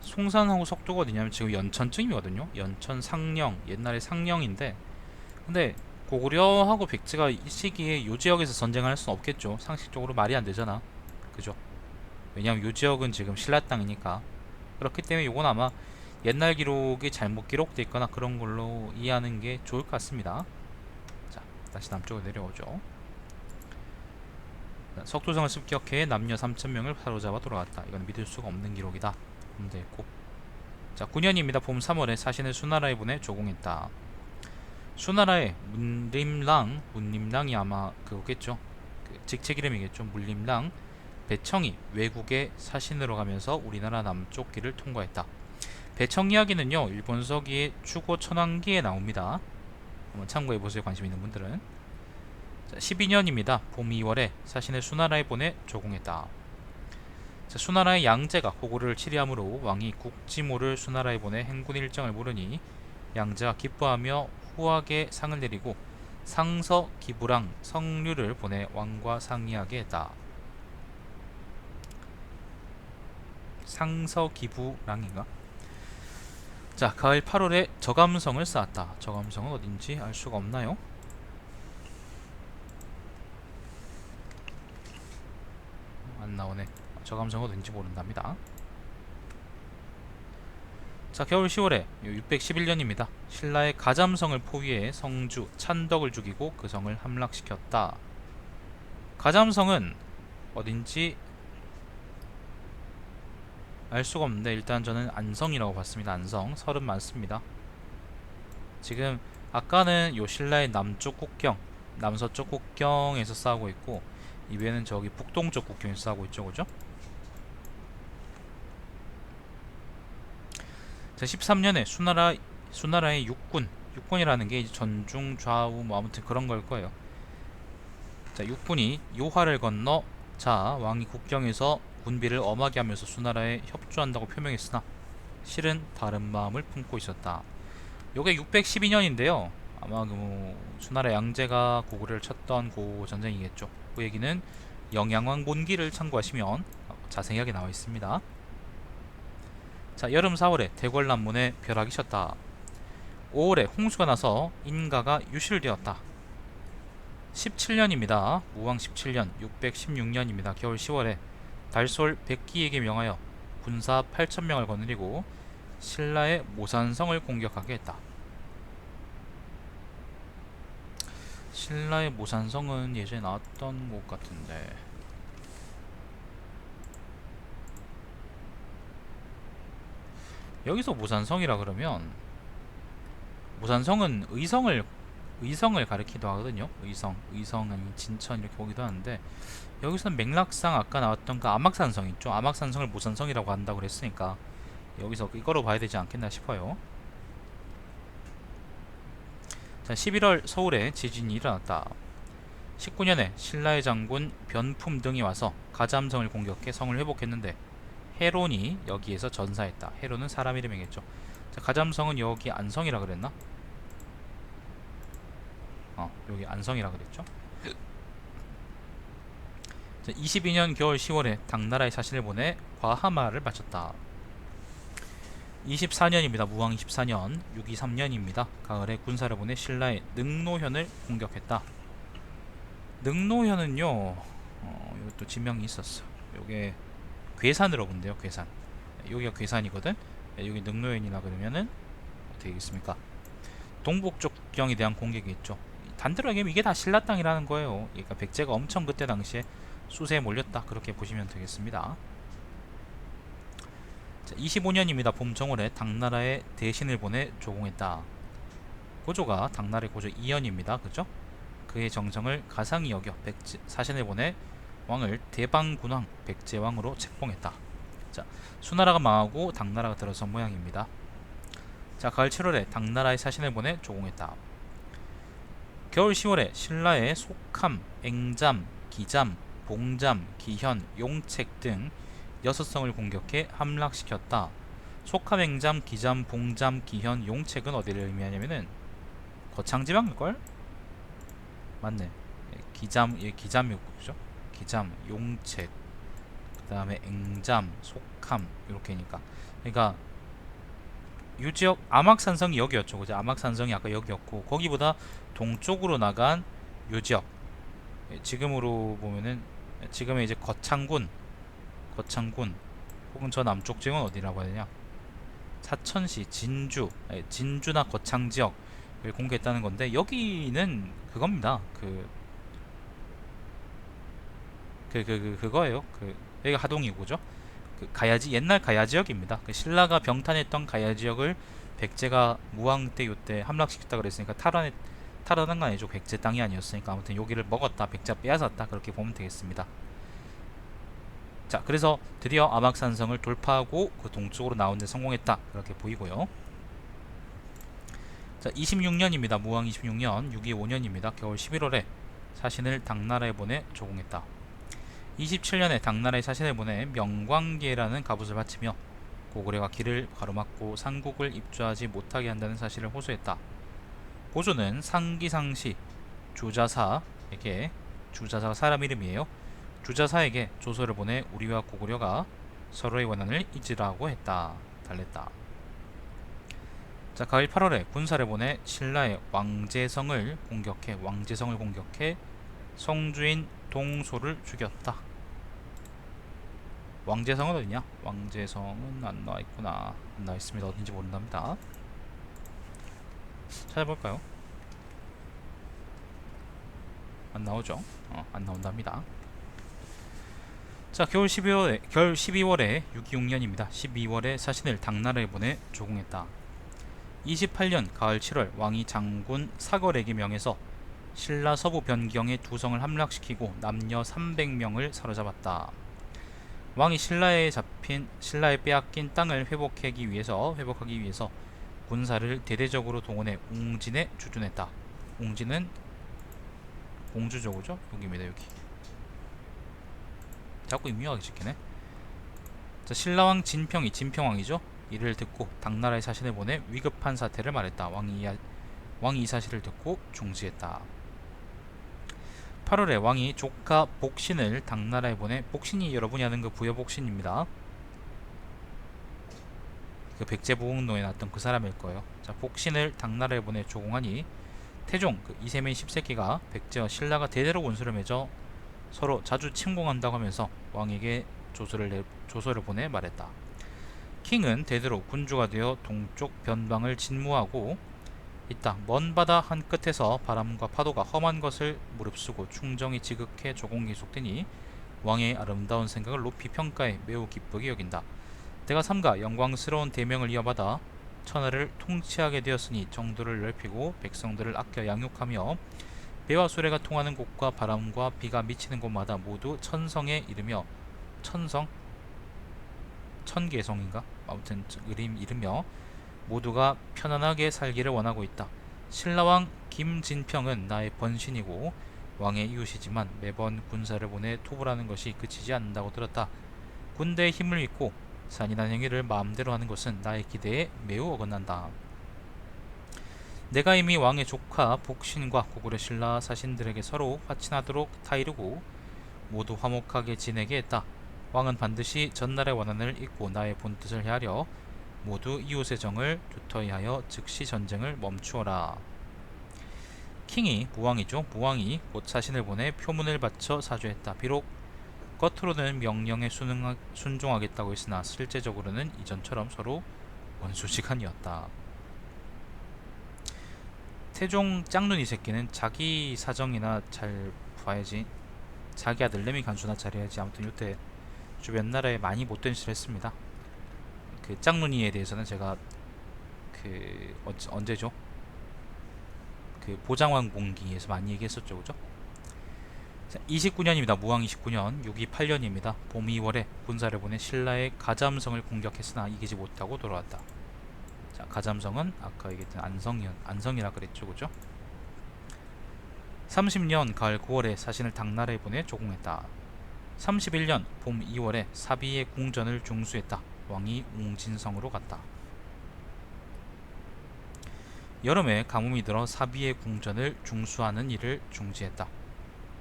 송산하고 석도가 어디냐면 지금 연천쯤이거든요. 연천 상령, 옛날에 상령인데, 근데 고구려하고 백제가 이 시기에 요 지역에서 전쟁을 할 수는 없겠죠. 상식적으로 말이 안 되잖아. 그죠? 왜냐면 요 지역은 지금 신라 땅이니까. 그렇기 때문에 요건 아마 옛날 기록이 잘못 기록돼 있거나 그런 걸로 이해하는 게 좋을 것 같습니다. 자, 다시 남쪽으로 내려오죠. 석도성을 습격해 남녀 3,000명을 사로잡아 돌아갔다. 이건 믿을 수가 없는 기록이다. 됐고. 자, 9년입니다. 봄 3월에 사신을 수나라에 보내 조공했다. 수나라의 문림랑이 아마 그거겠죠. 그 직책 이름이겠죠. 문림랑 배청이 외국에 사신으로 가면서 우리나라 남쪽 길을 통과했다. 배청 이야기는요, 일본 서기의 추고 천황기에 나옵니다. 한번 참고해보세요, 관심 있는 분들은. 자, 12년입니다. 봄 2월에 사신을 수나라에 보내 조공했다. 자, 수나라의 양제가 고구려를 치리함으로 왕이 국지모를 수나라에 보내 행군 일정을 물으니 양제가 기뻐하며 후하게 상을 내리고 상서 기부랑 성류를 보내 왕과 상의하게 했다. 상서 기부랑인가? 자, 가을 8월에 저감성을 쌓았다. 저감성은 어딘지 알 수가 없나요? 안 나오네. 저감성은 어딘지 모른답니다. 자, 겨울 10월에 611년입니다. 신라의 가잠성을 포위해 성주 찬덕을 죽이고 그 성을 함락시켰다. 가잠성은 어딘지 알 수가 없는데 일단 저는 안성이라고 봤습니다. 안성. 설은 많습니다. 지금 아까는 요 신라의 남쪽 국경, 남서쪽 국경에서 싸우고 있고, 이외에는 저기 북동쪽 국경에서 싸우고 있죠, 그죠? 자, 13년에 수나라의 육군이라는 게 이제 전중 좌우 뭐 아무튼 그런 걸 거예요. 자, 육군이 요하를 건너 자 왕이 국경에서 군비를 엄하게 하면서 수나라에 협조한다고 표명했으나 실은 다른 마음을 품고 있었다. 요게 612년인데요. 아마 그 수나라 양제가 고구려를 쳤던 그 전쟁이겠죠. 그 얘기는 영양왕 본기를 참고하시면 자세하게 나와 있습니다. 자, 여름 4월에 대궐난문에 벼락이 쳤다. 5월에 홍수가 나서 인가가 유실되었다. 17년입니다. 무왕 17년 616년입니다. 겨울 10월에 달솔 백기에게 명하여 군사 8,000명을 거느리고 신라의 모산성을 공격하게 했다. 신라의 모산성은 예전에 나왔던 곳 같은데, 여기서 모산성이라 그러면 모산성은 의성을 가리키기도 하거든요. 의성 아니면 진천 이렇게 보기도 하는데, 여기서는 맥락상 아까 나왔던 그 암악산성 있죠. 암악산성을 모산성이라고 한다고 그랬으니까 여기서 이거로 봐야 되지 않겠나 싶어요. 자, 11월 서울에 지진이 일어났다. 19년에 신라의 장군 변품 등이 와서 가잠성을 공격해 성을 회복했는데 헤론이 여기에서 전사했다. 헤론은 사람 이름이겠죠. 자, 가잠성은 여기 안성이라 그랬나? 여기 안성이라 그랬죠. 자, 22년 겨울 10월에 당나라의 사신을 보내 과하마를 바쳤다. 24년입니다. 무왕 24년 623년입니다. 가을에 군사를 보내 신라의 능노현을 공격했다. 능노현은요, 이것도 지명이 있었어. 요게 괴산으로 본대요. 괴산. 여기가 괴산이거든. 여기 능노현이라 그러면은 어떻게 되겠습니까? 동북쪽 국경에 대한 공격이 있죠. 단대로 얘기하면 이게 다 신라 땅이라는 거예요. 그러니까 백제가 엄청 그때 당시에 수세에 몰렸다, 그렇게 보시면 되겠습니다. 자, 25년입니다. 봄 정월에 당나라에 대신을 보내 조공했다. 고조가 당나라의 고조 이연입니다. 그죠? 그의 정성을 가상히 여겨 사신을 보내 왕을 대방군왕 백제왕으로 책봉했다. 자, 수나라가 망하고 당나라가 들어선 모양입니다. 자, 가을 7월에 당나라의 사신을 보내 조공했다. 겨울 10월에 신라의 속함, 앵잠, 기잠, 봉잠, 기현, 용책 등 6성을 공격해 함락시켰다. 속함, 앵잠, 기잠, 봉잠, 기현, 용책은 어디를 의미하냐면은 거창지방일걸? 맞네. 기잠, 예, 기잠이었죠. 기잠, 용책, 그 다음에 앵잠, 속함 이렇게니까. 그러니까 이 지역 암악산성이 여기였죠. 그죠? 암악산성이 아까 여기였고 거기보다 동쪽으로 나간 요 지역. 지금으로 보면은 지금의 이제 거창군 혹은 저 남쪽 지역은 어디라고 해야 되냐? 사천시, 진주나 거창 지역을 공개했다는 건데 여기는 그겁니다. 그거예요. 여기가 하동이고죠. 가야지 옛날 가야 지역입니다. 신라가 병탄했던 가야 지역을 백제가 무왕 때 요때 함락시켰다 그랬으니까 탈환한 건 아니죠. 백제 땅이 아니었으니까 아무튼 여기를 먹었다. 백제가 빼앗았다. 그렇게 보면 되겠습니다. 자, 그래서 드디어 암악산성을 돌파하고 그 동쪽으로 나온 데 성공했다. 그렇게 보이고요. 자, 26년입니다. 무왕 26년, 625년입니다. 겨울 11월에 사신을 당나라에 보내 조공했다. 27년에 당나라의 사신을 보내 명광계라는 갑옷을 바치며 고구려가 길을 가로막고 삼국을 입주하지 못하게 한다는 사실을 호소했다. 고조는 상기상시 주자사에게, 주자사가 사람 이름이에요. 주자사에게 조서를 보내 우리와 고구려가 서로의 원한을 잊으라고 했다. 달랬다. 자, 가을 8월에 군사를 보내 신라의 왕제성을 공격해 성주인 동소를 죽였다. 왕제성은 어디냐? 왕제성은 안 나와있구나. 안 나와있습니다. 어딘지 모른답니다. 찾아볼까요? 안 나오죠? 안 나온답니다. 자, 겨울 12월에 626년입니다. 12월에 사신을 당나라에 보내 조공했다. 28년 가을 7월 왕이 장군 사거에게 명해서 신라 서부 변경의 두 성을 함락시키고 남녀 300명을 사로잡았다. 왕이 신라에 빼앗긴 땅을 회복하기 위해서 군사를 대대적으로 동원해 웅진에 주둔했다. 웅진은 공주조구죠? 여기입니다. 여기. 자꾸 임명하게 시키네. 자, 신라왕 진평왕이죠. 이를 듣고 당나라의 사신을 보내 위급한 사태를 말했다. 왕이 이 사실을 듣고 중지했다. 8월에 왕이 조카 복신을 당나라에 보내, 복신이 여러분이 아는 그 부여복신입니다. 그 백제부흥로에 나왔던 그 사람일 거예요. 자, 복신을 당나라에 보내 조공하니 태종 이세민 10세기가 백제와 신라가 대대로 원수를 맺어 서로 자주 침공한다고 하면서 왕에게 조서를 보내 말했다. 킹은 대대로 군주가 되어 동쪽 변방을 진무하고 있다. 먼 바다 한 끝에서 바람과 파도가 험한 것을 무릅쓰고 충정이 지극해 조공 계속되니 왕의 아름다운 생각을 높이 평가해 매우 기쁘게 여긴다. 내가 삼가 영광스러운 대명을 이어받아 천하를 통치하게 되었으니 정도를 넓히고 백성들을 아껴 양육하며 배와 수레가 통하는 곳과 바람과 비가 미치는 곳마다 모두 천성에 이르며 천개성인가? 아무튼 이르며 모두가 편안하게 살기를 원하고 있다. 신라왕 김진평은 나의 번신이고 왕의 이웃이지만 매번 군사를 보내 토벌하는 것이 그치지 않는다고 들었다. 군대의 힘을 믿고 잔인한 행위를 마음대로 하는 것은 나의 기대에 매우 어긋난다. 내가 이미 왕의 조카 복신과 고구려 신라 사신들에게 서로 화친하도록 타이르고 모두 화목하게 지내게 했다. 왕은 반드시 전날의 원한을 잊고 나의 본뜻을 헤아려 모두 이웃의 정을 두터이 하여 즉시 전쟁을 멈추어라. 킹이 무왕이 곧 사신을 보내 표문을 바쳐 사주했다. 비록 겉으로는 명령에 순종하겠다고 했으나 실제적으로는 이전처럼 서로 원수지간이었다. 태종 짝눈이 새끼는 자기 사정이나 잘 봐야지, 자기 아들내미 간수나 잘해야지. 아무튼 요때 주변 나라에 많이 못된 짓을 했습니다. 그 짝눈이에 대해서는 제가 언제죠? 그 보장왕공기에서 많이 얘기했었죠, 그죠? 29년입니다. 무왕 29년, 628년입니다. 봄 2월에 군사를 보내 신라의 가잠성을 공격했으나 이기지 못하고 돌아왔다. 자, 가잠성은 아까 얘기했던 안성이라 그랬죠, 그죠? 30년 가을 9월에 사신을 당나라에 보내 조공했다. 31년 봄 2월에 사비의 궁전을 중수했다. 왕이 웅진성으로 갔다. 여름에 가뭄이 들어 사비의 궁전을 중수하는 일을 중지했다.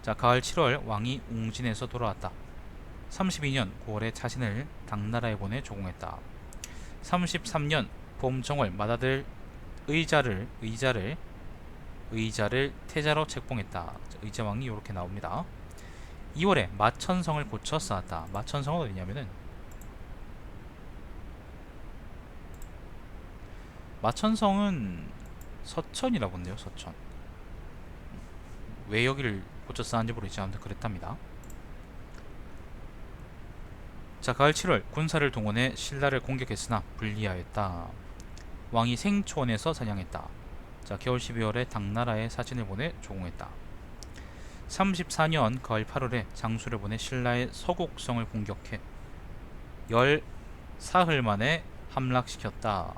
자, 가을 7월 왕이 웅진에서 돌아왔다. 32년 9월에 자신을 당나라에 보내 조공했다. 33년 봄 정월 맏아들 의자를 태자로 책봉했다. 의자왕이 이렇게 나옵니다. 2월에 마천성을 고쳐 쌓았다. 마천성은 어디냐면은 마천성은 서천이라고 한대요. 서천. 왜 여기를 고쳐 쌓았는지 모르겠지만 아무튼 그랬답니다. 자, 가을 7월 군사를 동원해 신라를 공격했으나 불리하였다. 왕이 생초원에서 사냥했다. 자, 겨울 12월에 당나라에 사진을 보내 조공했다. 34년 가을 8월에 장수를 보내 신라의 서곡성을 공격해 14흘 만에 함락시켰다.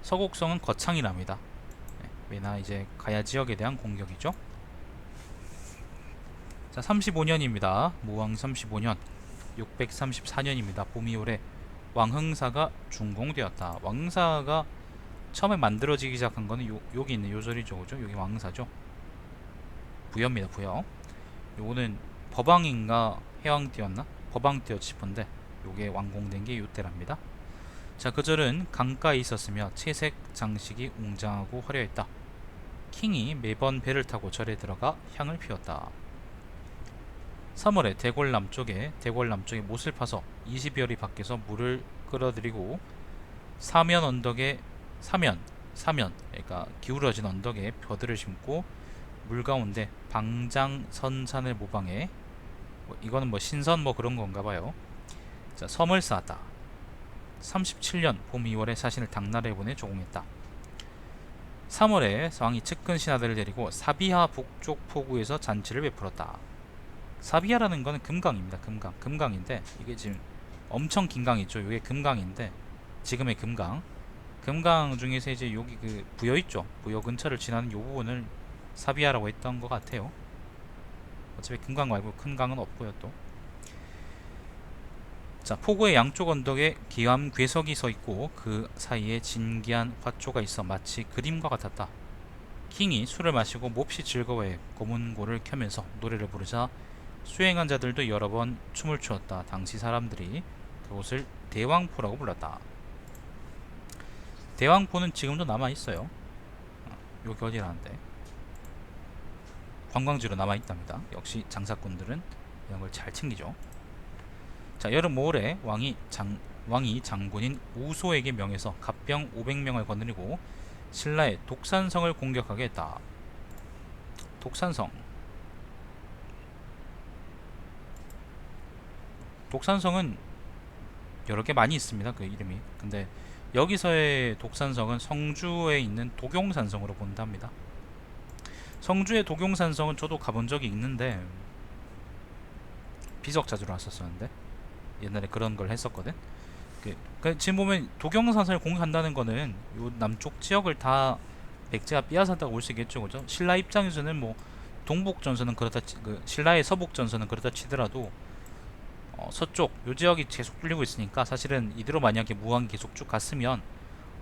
서곡성은 거창이랍니다. 왜나 이제 가야 지역에 대한 공격이죠. 자, 35년입니다. 무왕 35년 634년입니다. 봄이올해 왕흥사가 준공되었다. 왕흥사가 처음에 만들어지기 시작한 거는 여기 있는 요절이죠, 그죠? 여기 왕흥사죠. 부여입니다, 부여. 요거는 법왕인가 해왕띠였나? 법왕띠였 싶은데 요게 완공된 게 요때랍니다. 자, 그 절은 강가에 있었으며 채색 장식이 웅장하고 화려했다. 킹이 매번 배를 타고 절에 들어가 향을 피웠다. 3월에 대궐 남쪽에 못을 파서 20여리 밖에서 물을 끌어들이고 사면 그러니까 기울어진 언덕에 벼들을 심고 물 가운데 방장선산을 모방해 이거는 뭐 신선 뭐 그런 건가 봐요. 자, 섬을 쌓았다. 37년 봄 2월에 자신을 당나라에 보내 조공했다. 3월에 왕이 측근 신하들을 데리고 사비하 북쪽 포구에서 잔치를 베풀었다. 사비하라는 거는 금강입니다. 금강인데 이게 지금 엄청 긴 강 있죠. 이게 금강인데 지금의 금강 중에서 이제 여기 그 부여 있죠. 부여 근처를 지나는 요 부분을 사비하라고 했던 것 같아요. 어차피 금강 말고 큰 강은 없고요 또. 자, 포구의 양쪽 언덕에 기암 괴석이 서 있고 그 사이에 진기한 화초가 있어 마치 그림과 같았다. 킹이 술을 마시고 몹시 즐거워해 고문고를 켜면서 노래를 부르자 수행한 자들도 여러 번 춤을 추었다. 당시 사람들이 그곳을 대왕포라고 불렀다. 대왕포는 지금도 남아있어요. 여기 어디라는데 관광지로 남아있답니다. 역시 장사꾼들은 이런 걸 잘 챙기죠. 자, 여름 5월에 왕이 장군인 우소에게 명해서 갑병 500명을 거느리고 신라의 독산성을 공격하게 했다. 독산성은 여러 개 많이 있습니다. 그 이름이. 근데 여기서의 독산성은 성주에 있는 독용산성으로 본답니다. 성주의 독용산성은 저도 가본 적이 있는데 비석자주로 왔었었는데 옛날에 그런 걸 했었거든. 지금 보면 독용산성을 공격한다는 거는 요 남쪽 지역을 다 백제가 빼앗았다고 볼 수 있겠죠, 그죠? 신라 입장에서는 뭐 동북전선은 그렇다, 신라의 서북전선은 그렇다 치더라도 서쪽 요 지역이 계속 뚫리고 있으니까 사실은 이대로 만약에 무왕이 계속 쭉 갔으면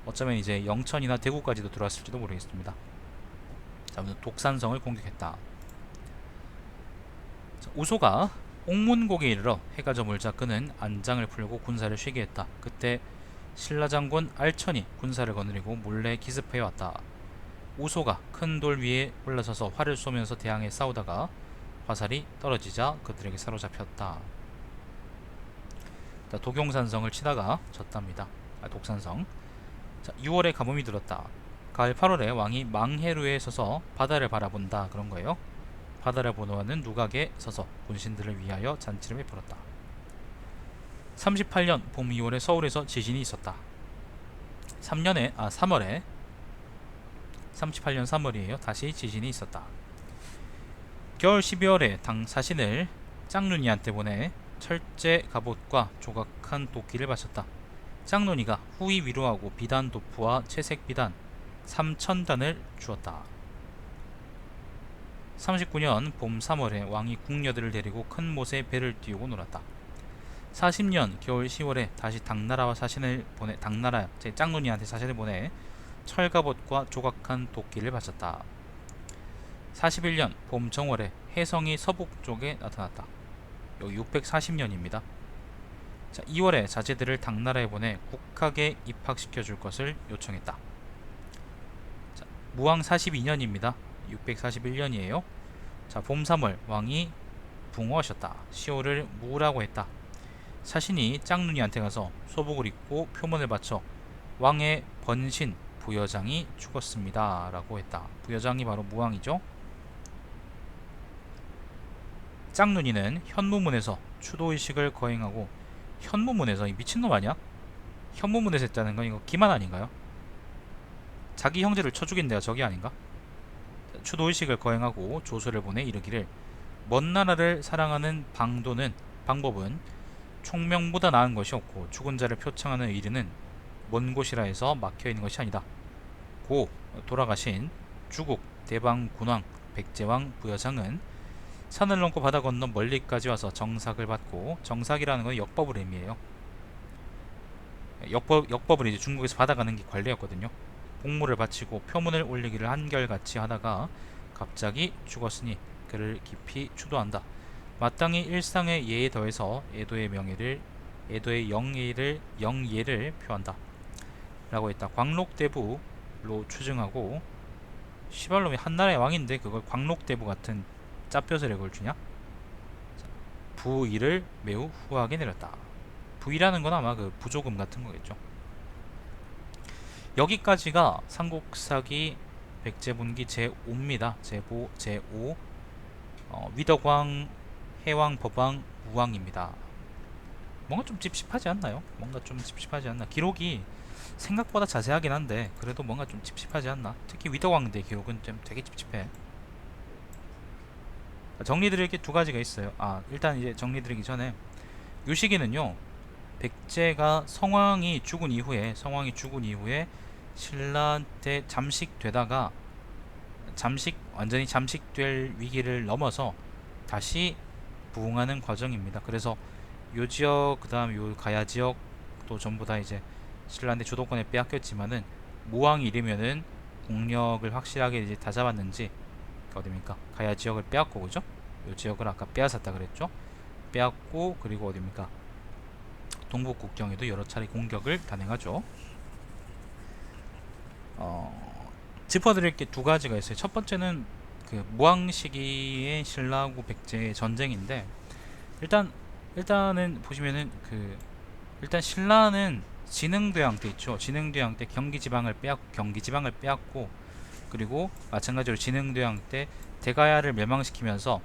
어쩌면 이제 영천이나 대구까지도 들어왔을지도 모르겠습니다. 자, 독산성을 공격했다. 자, 우소가 옥문곡에 이르러 해가 저물자 그는 안장을 풀고 군사를 쉬게 했다. 그때 신라 장군 알천이 군사를 거느리고 몰래 기습해 왔다. 우소가 큰 돌 위에 올라서서 활을 쏘면서 대항해 싸우다가 화살이 떨어지자 그들에게 사로잡혔다. 독용산성을 치다가 졌답니다. 독산성. 자, 6월에 가뭄이 들었다. 가을 8월에 왕이 망해루에 서서 바다를 바라본다. 그런 거예요. 바다를 보노하는 누각에 서서 군신들을 위하여 잔치를 베풀었다. 38년 봄 2월에 서울에서 지진이 있었다. 3월에 38년 3월이에요. 다시 지진이 있었다. 겨울 12월에 당 사신을 짱눈이한테 보내 철제 갑옷과 조각한 도끼를 바쳤다. 짱눈이가 후이 위로하고 비단 도프와 채색 비단 3,000단을 주었다. 39년 봄 3월에 왕이 궁녀들을 데리고 큰 못에 배를 띄우고 놀았다. 40년 겨울 10월에 다시 당나라와 사신을 보내 짱눈이한테 사신을 보내 철갑옷과 조각한 도끼를 바쳤다. 41년 봄 정월에 혜성이 서북 쪽에 나타났다. 여기 640년입니다. 자, 2월에 자제들을 당나라에 보내 국학에 입학시켜 줄 것을 요청했다. 자, 무왕 42년입니다. 641년이에요. 자, 봄 3월 왕이 붕어하셨다. 시호를 무라고 했다. 사신이 짝눈이한테 가서 소복을 입고 표문을 바쳐 왕의 번신 부여장이 죽었습니다 라고 했다. 부여장이 바로 무왕이죠. 짝눈이는 현무문에서 추도의식을 거행하고, 현무문에서, 이 미친놈 아니야? 현무문에서 했다는 건 이거 기만 아닌가요? 자기 형제를 쳐 죽인 데가 저기 아닌가? 추도의식을 거행하고 조서를 보내 이르기를, 먼 나라를 사랑하는 방법은 총명보다 나은 것이 없고, 죽은 자를 표창하는 의리는 먼 곳이라 해서 막혀있는 것이 아니다. 고 돌아가신 주국 대방 군왕 백제왕 부여장은 산을 넘고 바다 건너 멀리까지 와서 정삭을 받고, 정삭이라는 건 역법을 의미해요. 역법을 이제 중국에서 받아가는 게 관례였거든요. 복무를 바치고 표문을 올리기를 한결같이 하다가 갑자기 죽었으니 그를 깊이 추도한다. 마땅히 일상의 예에 더해서 애도의 영예를 표한다 라고 했다. 광록대부로 추증하고, 시발놈이 한나라의 왕인데 그걸 광록대부 같은 짭벼슬에 그걸 주냐? 부의를 매우 후하게 내렸다. 부의라는 건 아마 그 부조금 같은 거겠죠. 여기까지가 삼국사기 백제분기 제5입니다. 제5 위덕왕, 해왕, 법왕, 무왕입니다. 뭔가 좀 찝찝하지 않나요? 기록이 생각보다 자세하긴 한데 그래도 뭔가 좀 찝찝하지 않나? 특히 위덕왕대 기록은 좀 되게 찝찝해. 정리드릴 게 두 가지가 있어요. 일단 이제 정리드리기 전에, 요 시기는요, 백제가 성왕이 죽은 이후에 신라한테 잠식되다가 완전히 잠식될 위기를 넘어서 다시 부흥하는 과정입니다. 그래서 요 지역, 그 다음 요 가야 지역도 전부 다 이제 신라한테 주도권에 빼앗겼지만은, 무왕이 이르면은 국력을 확실하게 이제 다 잡았는지, 어딥니까? 가야 지역을 빼앗고, 그죠? 요 지역을 아까 빼앗았다 그랬죠? 빼앗고, 그리고 어딥니까? 동북 국경에도 여러 차례 공격을 단행하죠. 짚어드릴 게 두 가지가 있어요. 첫 번째는 그 무왕 시기의 신라하고 백제의 전쟁인데, 일단은 보시면은 일단 신라는 진흥대왕 때 있죠. 진흥대왕 때 경기지방을 빼앗고, 그리고 마찬가지로 진흥대왕 때 대가야를 멸망시키면서,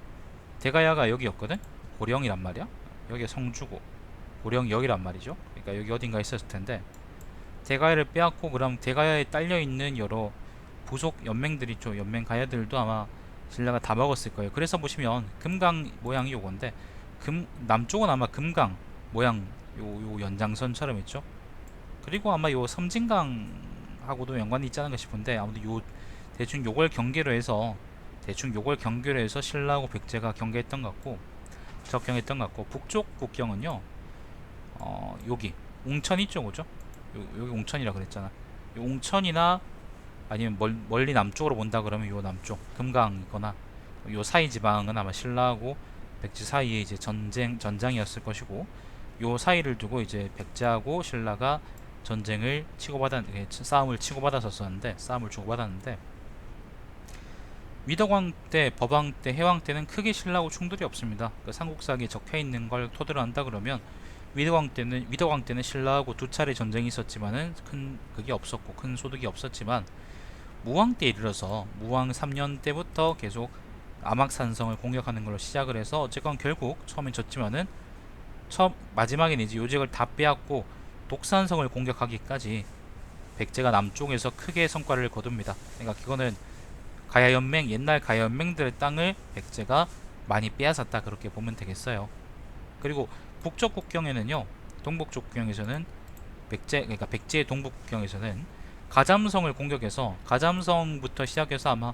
대가야가 여기였거든. 고령이란 말이야. 여기가 성주고 고령 여기란 말이죠. 그러니까 여기 어딘가 있었을 텐데, 대가야를 빼앗고, 그럼 대가야에 딸려 있는 여러 부속 연맹들 있죠. 연맹 가야들도 아마 신라가 다 먹었을 거예요. 그래서 보시면 금강 모양이 요건데, 남쪽은 아마 금강 모양 요 연장선처럼 있죠. 그리고 아마 요 섬진강하고도 연관이 있지 않은가 싶은데, 아무튼 대충 요걸 경계로 해서 신라하고 백제가 경계했던 것 같고, 적경했던 것 같고, 북쪽 국경은요, 여기 옹천 이쪽 오죠. 여기 옹천이라 그랬잖아. 요 옹천이나 아니면 멀리 남쪽으로 본다 그러면 요 남쪽 금강이거나 요 사이 지방은 아마 신라하고 백제 사이에 이제 전장이었을 것이고, 요 사이를 두고 이제 백제하고 신라가 싸움을 주고받았는데, 위덕왕 때, 법왕 때, 해왕 때는 크게 신라하고 충돌이 없습니다. 그 삼국사기에 적혀 있는 걸 토대로 한다 그러면, 위덕왕 때는 신라하고 두 차례 전쟁이 있었지만은 그게 없었고, 큰 소득이 없었지만, 무왕 때 이르러서 무왕 3년 때부터 계속 암악산성을 공격하는 걸로 시작을 해서, 어쨌건 결국 처음엔 졌지만은 마지막에는 이제 요직을 다 빼앗고 독산성을 공격하기까지 백제가 남쪽에서 크게 성과를 거둡니다. 그러니까 그거는 옛날 가야연맹들의 땅을 백제가 많이 빼앗았다, 그렇게 보면 되겠어요. 그리고 북쪽 국경에는요, 그러니까 백제의 동북 국경에서는 가잠성을 공격해서, 가잠성부터 시작해서 아마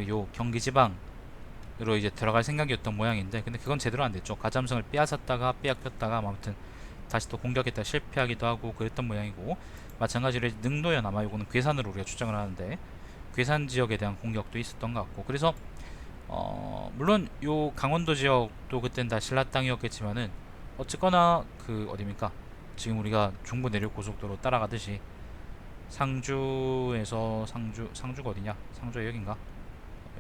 요 경기 지방으로 이제 들어갈 생각이었던 모양인데, 근데 그건 제대로 안 됐죠. 가잠성을 빼앗겼다가 아무튼 다시 또 공격했다 실패하기도 하고 그랬던 모양이고, 마찬가지로 능도현, 아마 요거는 괴산으로 우리가 추정을 하는데, 괴산 지역에 대한 공격도 있었던 것 같고, 그래서 물론 요 강원도 지역도 그땐 다 신라 땅이었겠지만은 어쨌거나 그 어디입니까? 지금 우리가 중부 내륙 고속도로 따라가듯이 상주에서 상주가 어디냐? 상주가 여긴가?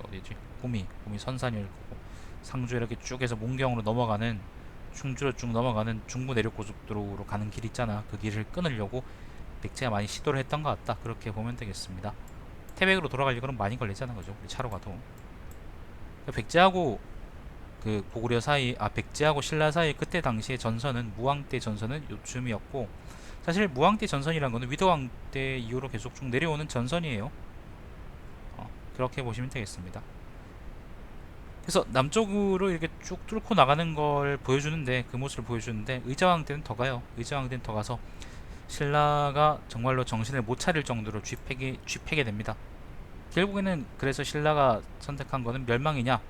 어디지? 구미 선산일 거고, 상주 이렇게 쭉 해서 문경으로 넘어가는, 충주로 쭉 넘어가는 중부 내륙 고속도로로 가는 길 있잖아. 그 길을 끊으려고 백제가 많이 시도를 했던 것 같다. 그렇게 보면 되겠습니다. 태백으로 돌아가려고 그러면 많이 걸리잖아, 그죠? 우리 차로 가도. 백제하고 그 고구려 사이, 백제하고 신라 사이 그때 당시의 전선은, 무왕 때 전선은 요쯤이었고, 사실 무왕 때 전선이란 거는 위도왕 때 이후로 계속 쭉 내려오는 전선이에요. 그렇게 보시면 되겠습니다. 그래서 남쪽으로 이렇게 쭉 뚫고 나가는 걸 보여주는데, 그 모습을 보여주는데, 의자왕 때는 더 가요. 의자왕 때는 더 가서 신라가 정말로 정신을 못 차릴 정도로 쥐패게 됩니다. 결국에는 그래서 신라가 선택한 거는 멸망이냐?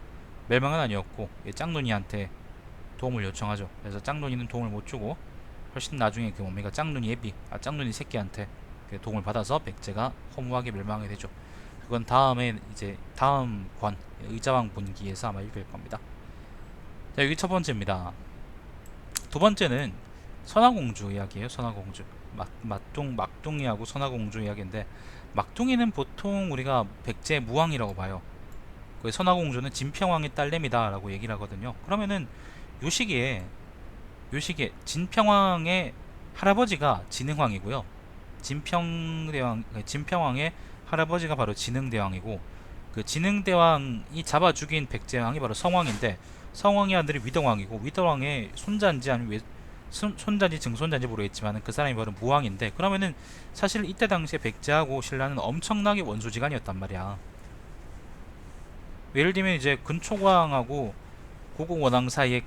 멸망은 아니었고, 짱눈이한테 도움을 요청하죠. 그래서 짱눈이는 도움을 못 주고 훨씬 나중에 그 뭡니까, 짱눈이 애비, 짱눈이 새끼한테 그 도움을 받아서 백제가 허무하게 멸망하게 되죠. 그건 다음에 이제 다음 권 의자왕 분기에서 아마 읽을 겁니다. 자, 여기 첫 번째입니다. 두 번째는 선화공주 이야기예요. 선화공주. 막둥이하고 선화공주 이야기인데, 막둥이는 보통 우리가 백제 무왕이라고 봐요. 그 선화공주는 진평왕의 딸내미다라고 얘기를 하거든요. 그러면은 요 시기에 진평왕의 할아버지가 진흥왕이고요. 진평왕의 할아버지가 바로 진흥대왕이고, 그 진흥대왕이 잡아 죽인 백제왕이 바로 성왕인데, 성왕의 아들이 위덕왕이고, 위덕왕의 손자인지 아니면 손자인지 증손자인지 모르겠지만 그 사람이 바로 무왕인데, 그러면은 사실 이때 당시에 백제하고 신라는 엄청나게 원수지간이었단 말이야. 예를 들면 이제 근초광하고 고공원왕 사이에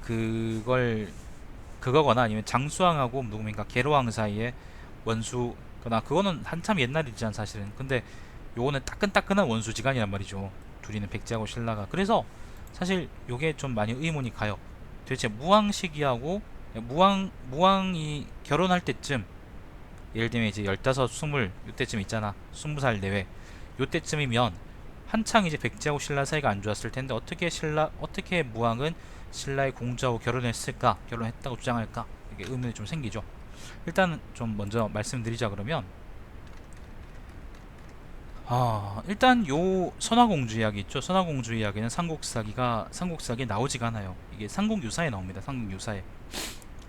그거거나, 아니면 장수왕하고 누구인가 계로왕 사이에 원수거나, 그거는 한참 옛날이지만 사실은. 근데 요거는 따끈따끈한 원수지간이란 말이죠. 둘이는 백제하고 신라가. 그래서 사실 요게 좀 많이 의문이 가요. 도대체 무왕 시기하고 무왕이 결혼할 때쯤, 예를 들면 이제 15, 20 요때쯤 있잖아. 20살 내외 요때쯤이면 한창 이제 백제하고 신라 사이가 안 좋았을 텐데, 어떻게 무왕은 신라의 공주하고 결혼했을까? 결혼했다고 주장할까? 이게 의문이 좀 생기죠. 일단 좀 먼저 말씀드리자 그러면, 일단 요 선화공주 이야기 있죠. 선화공주 이야기는 삼국사기에 나오지가 않아요. 이게 삼국유사에 나옵니다.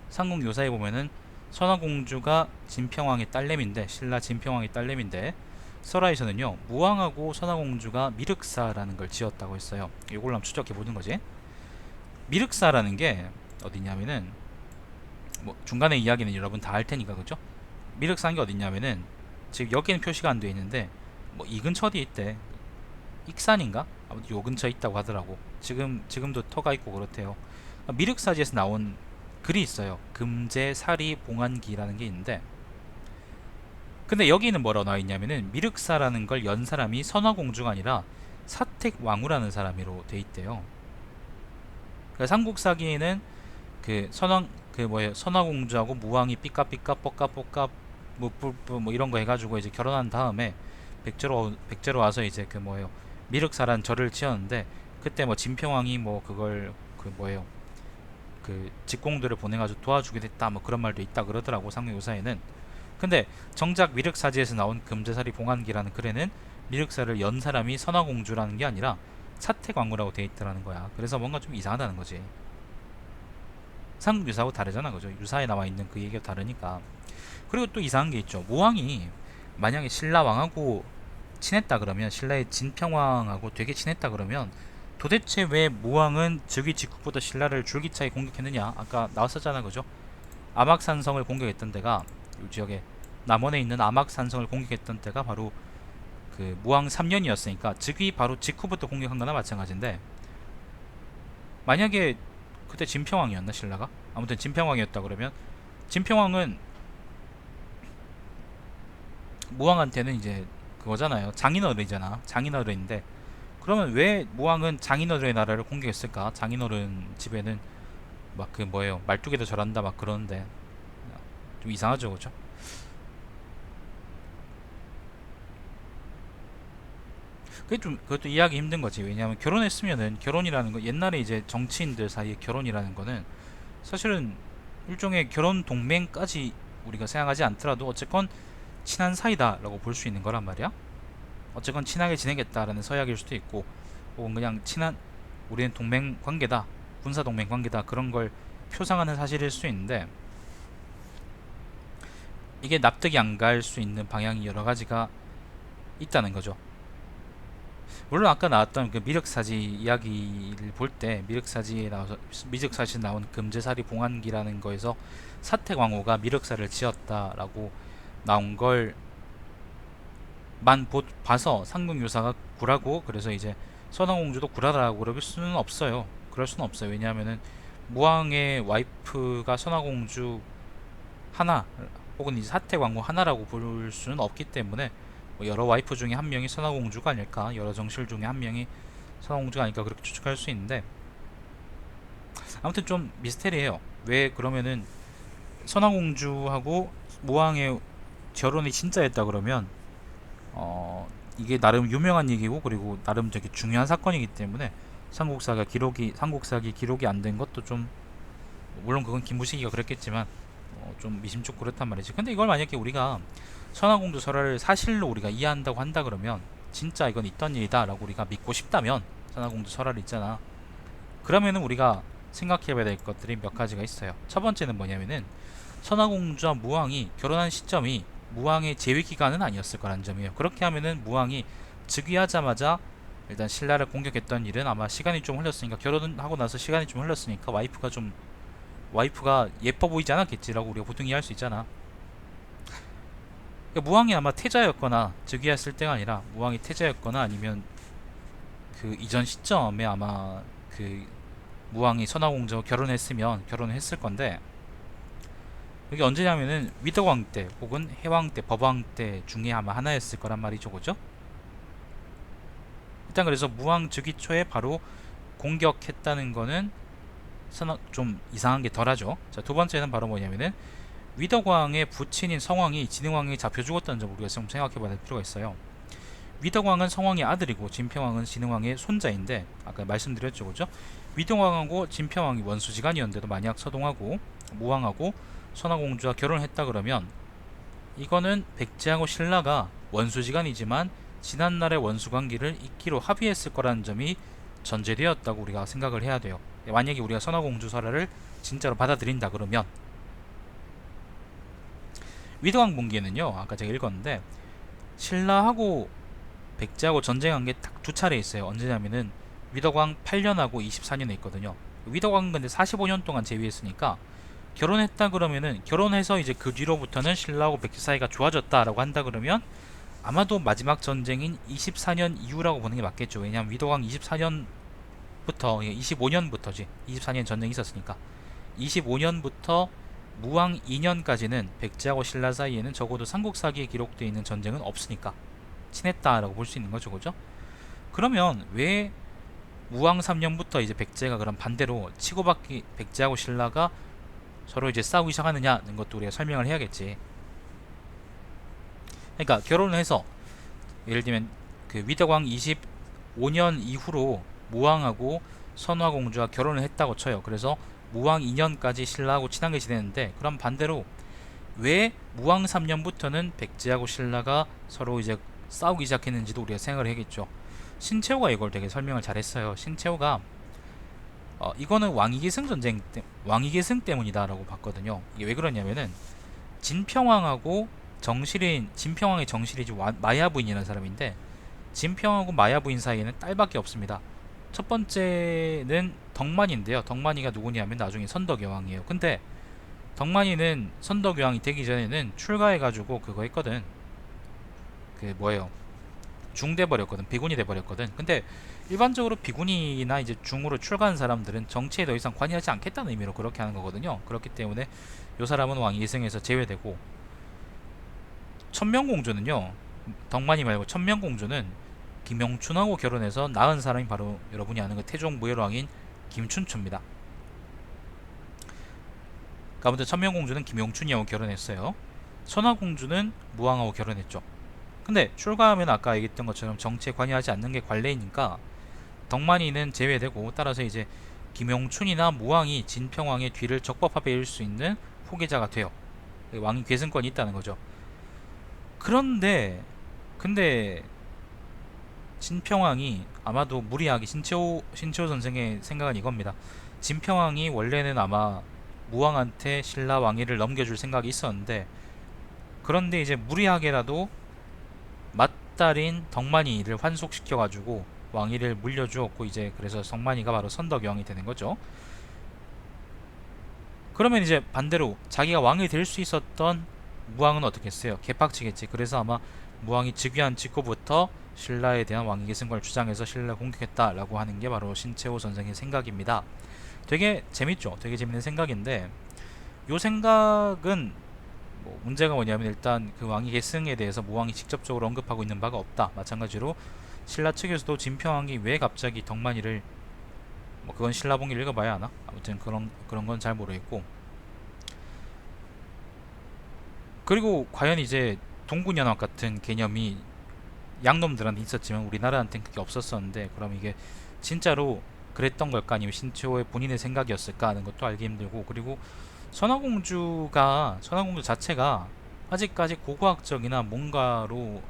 삼국유사에 보면은 선화공주가 진평왕의 딸내미인데, 신라 진평왕의 딸내미인데, 설화에서는요 무왕하고 선화공주가 미륵사라는 걸 지었다고 했어요. 이걸로 한번 추적해 보는 거지. 미륵사라는 게 어디냐면은, 뭐 중간에 이야기는 여러분 다 알 테니까, 그죠? 미륵사는 게 어디냐면은, 지금 여기는 표시가 안 되어 있는데 뭐 이 근처 어디에 있대. 익산인가? 아무튼 요 근처에 있다고 하더라고. 지금도 터가 있고 그렇대요. 미륵사지에서 나온 글이 있어요. 금제 사리 봉안기라는 게 있는데, 근데 여기는 뭐라고 나와 있냐면은, 미륵사라는 걸 연 사람이 선화공주가 아니라 사택왕후라는 사람으로 돼 있대요. 그러니까 삼국사기에는 선화공주하고 무왕이 삐까삐까 뽀까뽀까 뭐 이런 거 해가지고 이제 결혼한 다음에 백제로 와서 이제 미륵사란 절을 지었는데, 그때 뭐 진평왕이 뭐 그걸 그 직공들을 보내가지고 도와주게 됐다, 뭐 그런 말도 있다 그러더라고, 삼국유사에는. 근데 정작 미륵사지에서 나온 금제사리 봉안기라는 글에는 미륵사를 연 사람이 선화공주라는 게 아니라 사택왕후라고 돼 있더라는 거야. 그래서 뭔가 좀 이상하다는 거지. 삼국유사하고 다르잖아, 그죠? 유사에 나와 있는 그 얘기가 다르니까. 그리고 또 이상한 게 있죠. 무왕이 만약에 신라왕하고 친했다 그러면, 신라의 진평왕하고 되게 친했다 그러면, 도대체 왜 무왕은 즉위 직후부터 신라를 줄기차게 공격했느냐? 아까 나왔었잖아, 그죠? 암악산성을 공격했던 데가, 이 지역에 남원에 있는 암악산성을 공격했던 때가 바로 그 무왕 3년이었으니까 즉위 바로 직후부터 공격한 거나 마찬가지인데, 만약에 그때 진평왕이었나 신라가? 아무튼 진평왕이었다 그러면, 진평왕은 무왕한테는 이제 그거잖아요. 장인어른인데, 그러면 왜 무왕은 장인어른의 나라를 공격했을까? 장인어른 집에는 막 말뚝에도 절한다 막 그러는데, 좀 이상하죠, 그죠? 그게 좀 그것도 이해하기 힘든 거지. 왜냐하면 결혼했으면은 결혼이라는 거 옛날에 이제 정치인들 사이에 결혼이라는 거는 사실은 일종의 결혼 동맹까지 우리가 생각하지 않더라도 어쨌건 친한 사이다라고 볼 수 있는 거란 말이야. 어쨌건 친하게 지내겠다라는 서약일 수도 있고, 혹은 그냥 친한 우리는 동맹 관계다, 군사 동맹 관계다 그런 걸 표상하는 사실일 수 있는데 이게 납득이 안 갈 수 있는 방향이 여러 가지가 있다는 거죠. 물론 아까 나왔던 그 미륵사지 이야기를 볼 때 미륵사지에 나와서 미륵사지 나온 금제사리 봉안기라는 거에서 사태광호가 미륵사를 지었다라고 나온 걸 봐서 상궁유사가 구라고 그래서 이제 선왕공주도 구라라고 그럴 수는 없어요. 그럴 수는 없어요. 왜냐하면은 무왕의 와이프가 선왕공주 하나 혹은 이제 사태광호 하나라고 볼 수는 없기 때문에 뭐 여러 와이프 중에 한 명이 선왕공주가 아닐까, 여러 정실 중에 한 명이 선왕공주가 아닐까 그렇게 추측할 수 있는데, 아무튼 좀 미스테리해요. 왜 그러면은 선왕공주하고 무왕의 결혼이 진짜였다 그러면 이게 나름 유명한 얘기고 그리고 나름 되게 중요한 사건이기 때문에 삼국사기 기록이 안 된 것도 좀, 물론 그건 김부식이가 그랬겠지만 좀 미심쩍고 그렇단 말이지. 근데 이걸 만약에 우리가 선화공주 설화를 사실로 우리가 이해한다고 한다 그러면 진짜 이건 있던 일이다라고 우리가 믿고 싶다면, 선화공주 설화를 있잖아, 그러면은 우리가 생각해봐야 될 것들이 몇 가지가 있어요. 첫 번째는 뭐냐면은 선화공주와 무왕이 결혼한 시점이 무왕의 재위 기간은 아니었을 거라는 점이에요. 그렇게 하면은 무왕이 즉위하자마자 일단 신라를 공격했던 일은 아마 시간이 좀 흘렀으니까, 결혼하고 나서 시간이 좀 흘렀으니까 와이프가 예뻐 보이지 않았겠지라고 우리가 보통 이해할 수 있잖아. 그러니까 무왕이 아마 태자였거나 즉위했을 때가 아니라 무왕이 태자였거나 아니면 그 이전 시점에 아마 그 무왕이 선화공주와 결혼했으면 결혼을 했을 건데, 이게 언제냐면은 위덕왕 때 혹은 해왕 때, 법왕 때 중에 아마 하나였을 거란 말이죠, 그죠? 일단 그래서 무왕 즉위 초에 바로 공격했다는 거는 좀 이상한 게 덜하죠. 자, 두 번째는 바로 뭐냐면은 위덕왕의 부친인 성왕이 진흥왕에게 잡혀 죽었다는 점을 우리가 좀 생각해봐야 될 필요가 있어요. 위덕왕은 성왕의 아들이고 진평왕은 진흥왕의 손자인데 아까 말씀드렸죠, 그죠? 위덕왕하고 진평왕이 원수지간이었는데도 만약 서동하고 무왕하고 선화공주와 결혼했다 그러면 이거는 백제하고 신라가 원수지간이지만 지난날의 원수관계를 잇기로 합의했을 거라는 점이 전제되었다고 우리가 생각을 해야 돼요. 만약에 우리가 선화공주 설화를 진짜로 받아들인다 그러면, 위덕왕 분기에는요 아까 제가 읽었는데 신라하고 백제하고 전쟁한 게 딱 두 차례 있어요. 언제냐면은 위덕왕 8년하고 24년에 있거든요. 위덕왕은 근데 45년 동안 재위했으니까 결혼했다 그러면은, 결혼해서 이제 그 뒤로부터는 신라하고 백제 사이가 좋아졌다라고 한다 그러면 아마도 마지막 전쟁인 24년 이후라고 보는 게 맞겠죠. 왜냐하면 위덕왕 24년부터 25년부터지, 24년 전쟁이 있었으니까 25년부터 무왕 2년까지는 백제하고 신라 사이에는 적어도 삼국사기에 기록되어 있는 전쟁은 없으니까 친했다라고 볼 수 있는 거죠, 그죠? 그러면 왜 무왕 3년부터 이제 백제가 그럼 반대로 치고받기, 백제하고 신라가 서로 이제 싸우기 시작하느냐는 것도 우리가 설명을 해야겠지. 그러니까 결혼을 해서 예를 들면 그 위덕왕 25년 이후로 무왕하고 선화공주와 결혼을 했다고 쳐요. 그래서 무왕 2년까지 신라하고 친하게 지내는데, 그럼 반대로 왜 무왕 3년부터는 백제하고 신라가 서로 이제 싸우기 시작했는지도 우리가 생각을 해야겠죠. 신채호가 이걸 되게 설명을 잘했어요. 신채호가 이거는 왕위계승 때문이다라고 봤거든요. 이게 왜 그러냐면은 진평왕하고 진평왕의 정실이 마야 부인이라는 사람인데, 진평하고 마야 부인 사이에는 딸밖에 없습니다. 첫 번째는 덕만인데요. 덕만이가 누구냐면 나중에 선덕여왕이에요. 근데 덕만이는 선덕여왕이 되기 전에는 출가해가지고 그거 했거든. 그 뭐예요? 중 돼버렸거든. 비군이 돼버렸거든. 근데 일반적으로 비군이나 이제 중으로 출가한 사람들은 정치에 더 이상 관여하지 않겠다는 의미로 그렇게 하는 거거든요. 그렇기 때문에 요 사람은 왕 예승에서 제외되고, 천명공주는요, 덕만이 말고 천명공주는 김영춘하고 결혼해서 낳은 사람이 바로 여러분이 아는 그 태종 무열왕인 김춘추입니다. 아무튼 천명공주는 김영춘이하고 결혼했어요. 선화공주는 무왕하고 결혼했죠. 근데 출가하면 아까 얘기했던 것처럼 정치에 관여하지 않는 게 관례이니까 덕만이는 제외되고, 따라서 이제 김용춘이나 무왕이 진평왕의 뒤를 적법하게 이을 수 있는 후계자가 돼요. 왕위 계승권이 있다는 거죠. 그런데 근데 진평왕이 아마도 무리하게, 신채호 선생의 생각은 이겁니다. 진평왕이 원래는 아마 무왕한테 신라 왕위를 넘겨줄 생각이 있었는데, 그런데 이제 무리하게라도 맏딸인 덕만이를 환속시켜가지고 왕위를 물려주었고, 이제 그래서 덕만이가 바로 선덕여왕이 되는 거죠. 그러면 이제 반대로 자기가 왕이 될 수 있었던 무왕은 어떻게 했어요? 개빡치겠지. 그래서 아마 무왕이 즉위한 직후부터 신라에 대한 왕위 계승권을 주장해서 신라를 공격했다라고 하는 게 바로 신채호 선생의 생각입니다. 되게 재밌죠? 되게 재밌는 생각인데, 요 생각은 뭐 문제가 뭐냐면, 일단 그 왕위 계승에 대해서 무왕이 직접적으로 언급하고 있는 바가 없다. 마찬가지로 신라 측에서도 진평왕이 왜 갑자기 덕만이를, 뭐 그건 신라봉기를 읽어봐야 하나? 아무튼 그런 건 잘 모르겠고, 그리고 과연 이제 동군연합 같은 개념이 양놈들한테 있었지만 우리나라한테는 그게 없었었는데, 그럼 이게 진짜로 그랬던 걸까, 아니면 신치호의 본인의 생각이었을까 하는 것도 알기 힘들고, 그리고 선화공주 자체가 아직까지 고고학적이나 뭔가로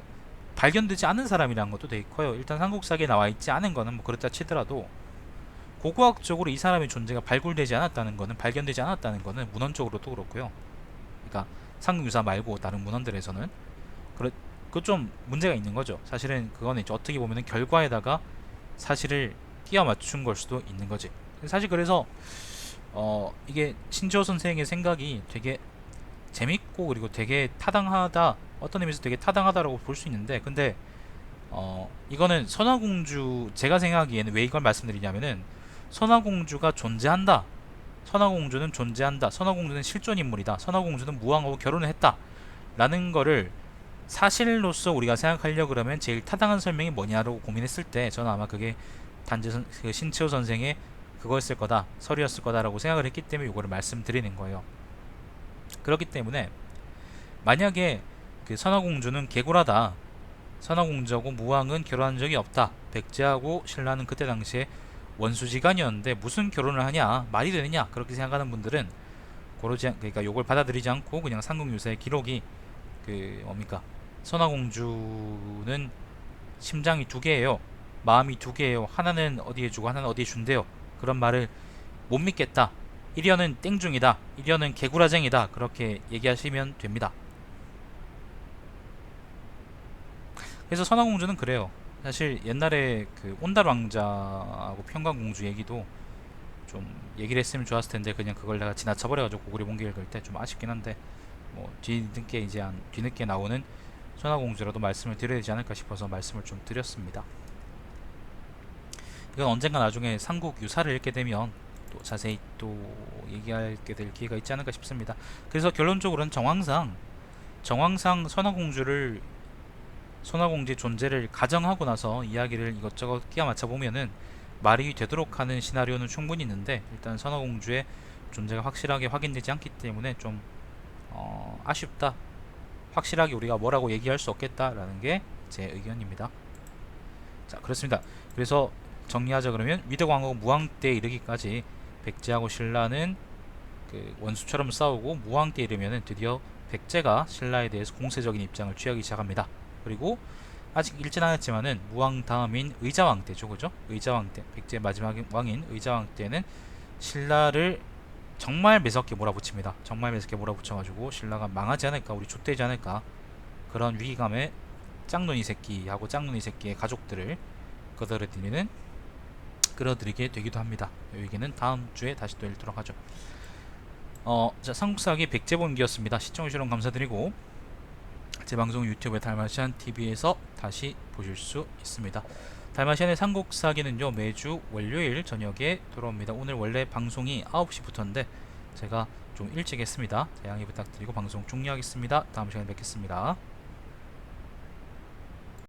발견되지 않은 사람이라는 것도 되게 커요. 일단 삼국사기에 나와 있지 않은 거는 뭐 그렇다 치더라도, 고고학적으로 이 사람의 존재가 발굴되지 않았다는 거는, 발견되지 않았다는 거는 문헌적으로도 그렇고요. 그러니까 삼국유사 말고 다른 문헌들에서는 그 좀 문제가 있는 거죠. 사실은 그거는 이제 어떻게 보면은 결과에다가 사실을 끼워 맞춘 걸 수도 있는 거지. 사실 그래서 이게 신지호 선생의 생각이 되게 재밌고, 그리고 되게 타당하다, 어떤 의미에서 되게 타당하다라고 볼 수 있는데, 근데 이거는 선화공주, 제가 생각하기에는 왜 이걸 말씀드리냐면은, 선화공주가 존재한다, 선화공주는 존재한다, 선화공주는 실존 인물이다, 선화공주는 무왕하고 결혼을 했다 라는 거를 사실로서 우리가 생각하려고 그러면 제일 타당한 설명이 뭐냐고 고민했을 때, 저는 아마 그게 단지 그 신치호 선생의 그거였을 거다, 설이었을 거다라고 생각을 했기 때문에 이거를 말씀드리는 거예요. 그렇기 때문에 만약에 그 선화공주는 개굴하다, 선화공주하고 무왕은 결혼한 적이 없다, 백제하고 신라는 그때 당시에 원수지간이었는데 무슨 결혼을 하냐, 말이 되느냐, 그렇게 생각하는 분들은 그러니까 요걸 받아들이지 않고 그냥 삼국유사의 기록이 그 뭡니까, 선화공주는 심장이 두 개예요, 마음이 두 개예요, 하나는 어디에 주고 하나는 어디에 준대요, 그런 말을 못 믿겠다, 이려는 땡중이다, 이려는 개구라쟁이다, 그렇게 얘기하시면 됩니다. 그래서 선화공주는 그래요. 사실 옛날에 그 온달 왕자하고 평강공주 얘기도 좀 얘기를 했으면 좋았을 텐데, 그냥 그걸 내가 지나쳐버려가지고 고구려 봉기 읽을 때 좀 아쉽긴 한데, 뭐 뒤늦게 나오는 선화공주라도 말씀을 드려야 되지 않을까 싶어서 말씀을 좀 드렸습니다. 이건 언젠가 나중에 삼국 유사를 읽게 되면 또 자세히 또 얘기하게 될 기회가 있지 않을까 싶습니다. 그래서 결론적으로는 정황상 선화공주의 존재를 가정하고 나서 이야기를 이것저것 끼워 맞춰 보면은 말이 되도록 하는 시나리오는 충분히 있는데, 일단 선화공주의 존재가 확실하게 확인되지 않기 때문에 좀 아쉽다, 확실하게 우리가 뭐라고 얘기할 수 없겠다라는 게 제 의견입니다. 자, 그렇습니다. 그래서 정리하자 그러면, 위대광하고 무왕 때 이르기까지 백제하고 신라는 그 원수처럼 싸우고, 무왕 때 이르면은 드디어 백제가 신라에 대해서 공세적인 입장을 취하기 시작합니다. 그리고 아직 읽진 않았지만은 무왕 다음인 의자왕 때죠, 그죠? 의자왕 때, 백제 마지막 왕인 의자왕 때는 신라를 정말 매섭게 몰아붙입니다. 정말 매섭게 몰아붙여가지고 신라가 망하지 않을까, 우리 좆되지 않을까, 그런 위기감에 짝눈이 새끼하고 짝눈이 새끼의 가족들을 끌어들이게 되기도 합니다. 이 얘기는 다음 주에 다시 또 읽도록 하죠. 자, 삼국사기 백제본기였습니다. 시청해주셔서 감사드리고, 제 방송 유튜브에 달마시안 TV에서 다시 보실 수 있습니다. 달마시안의 삼국사기는요, 매주 월요일 저녁에 돌아옵니다. 오늘 원래 방송이 9시부터인데 제가 좀 일찍 했습니다. 양해 부탁드리고 방송 종료하겠습니다. 다음 시간에 뵙겠습니다.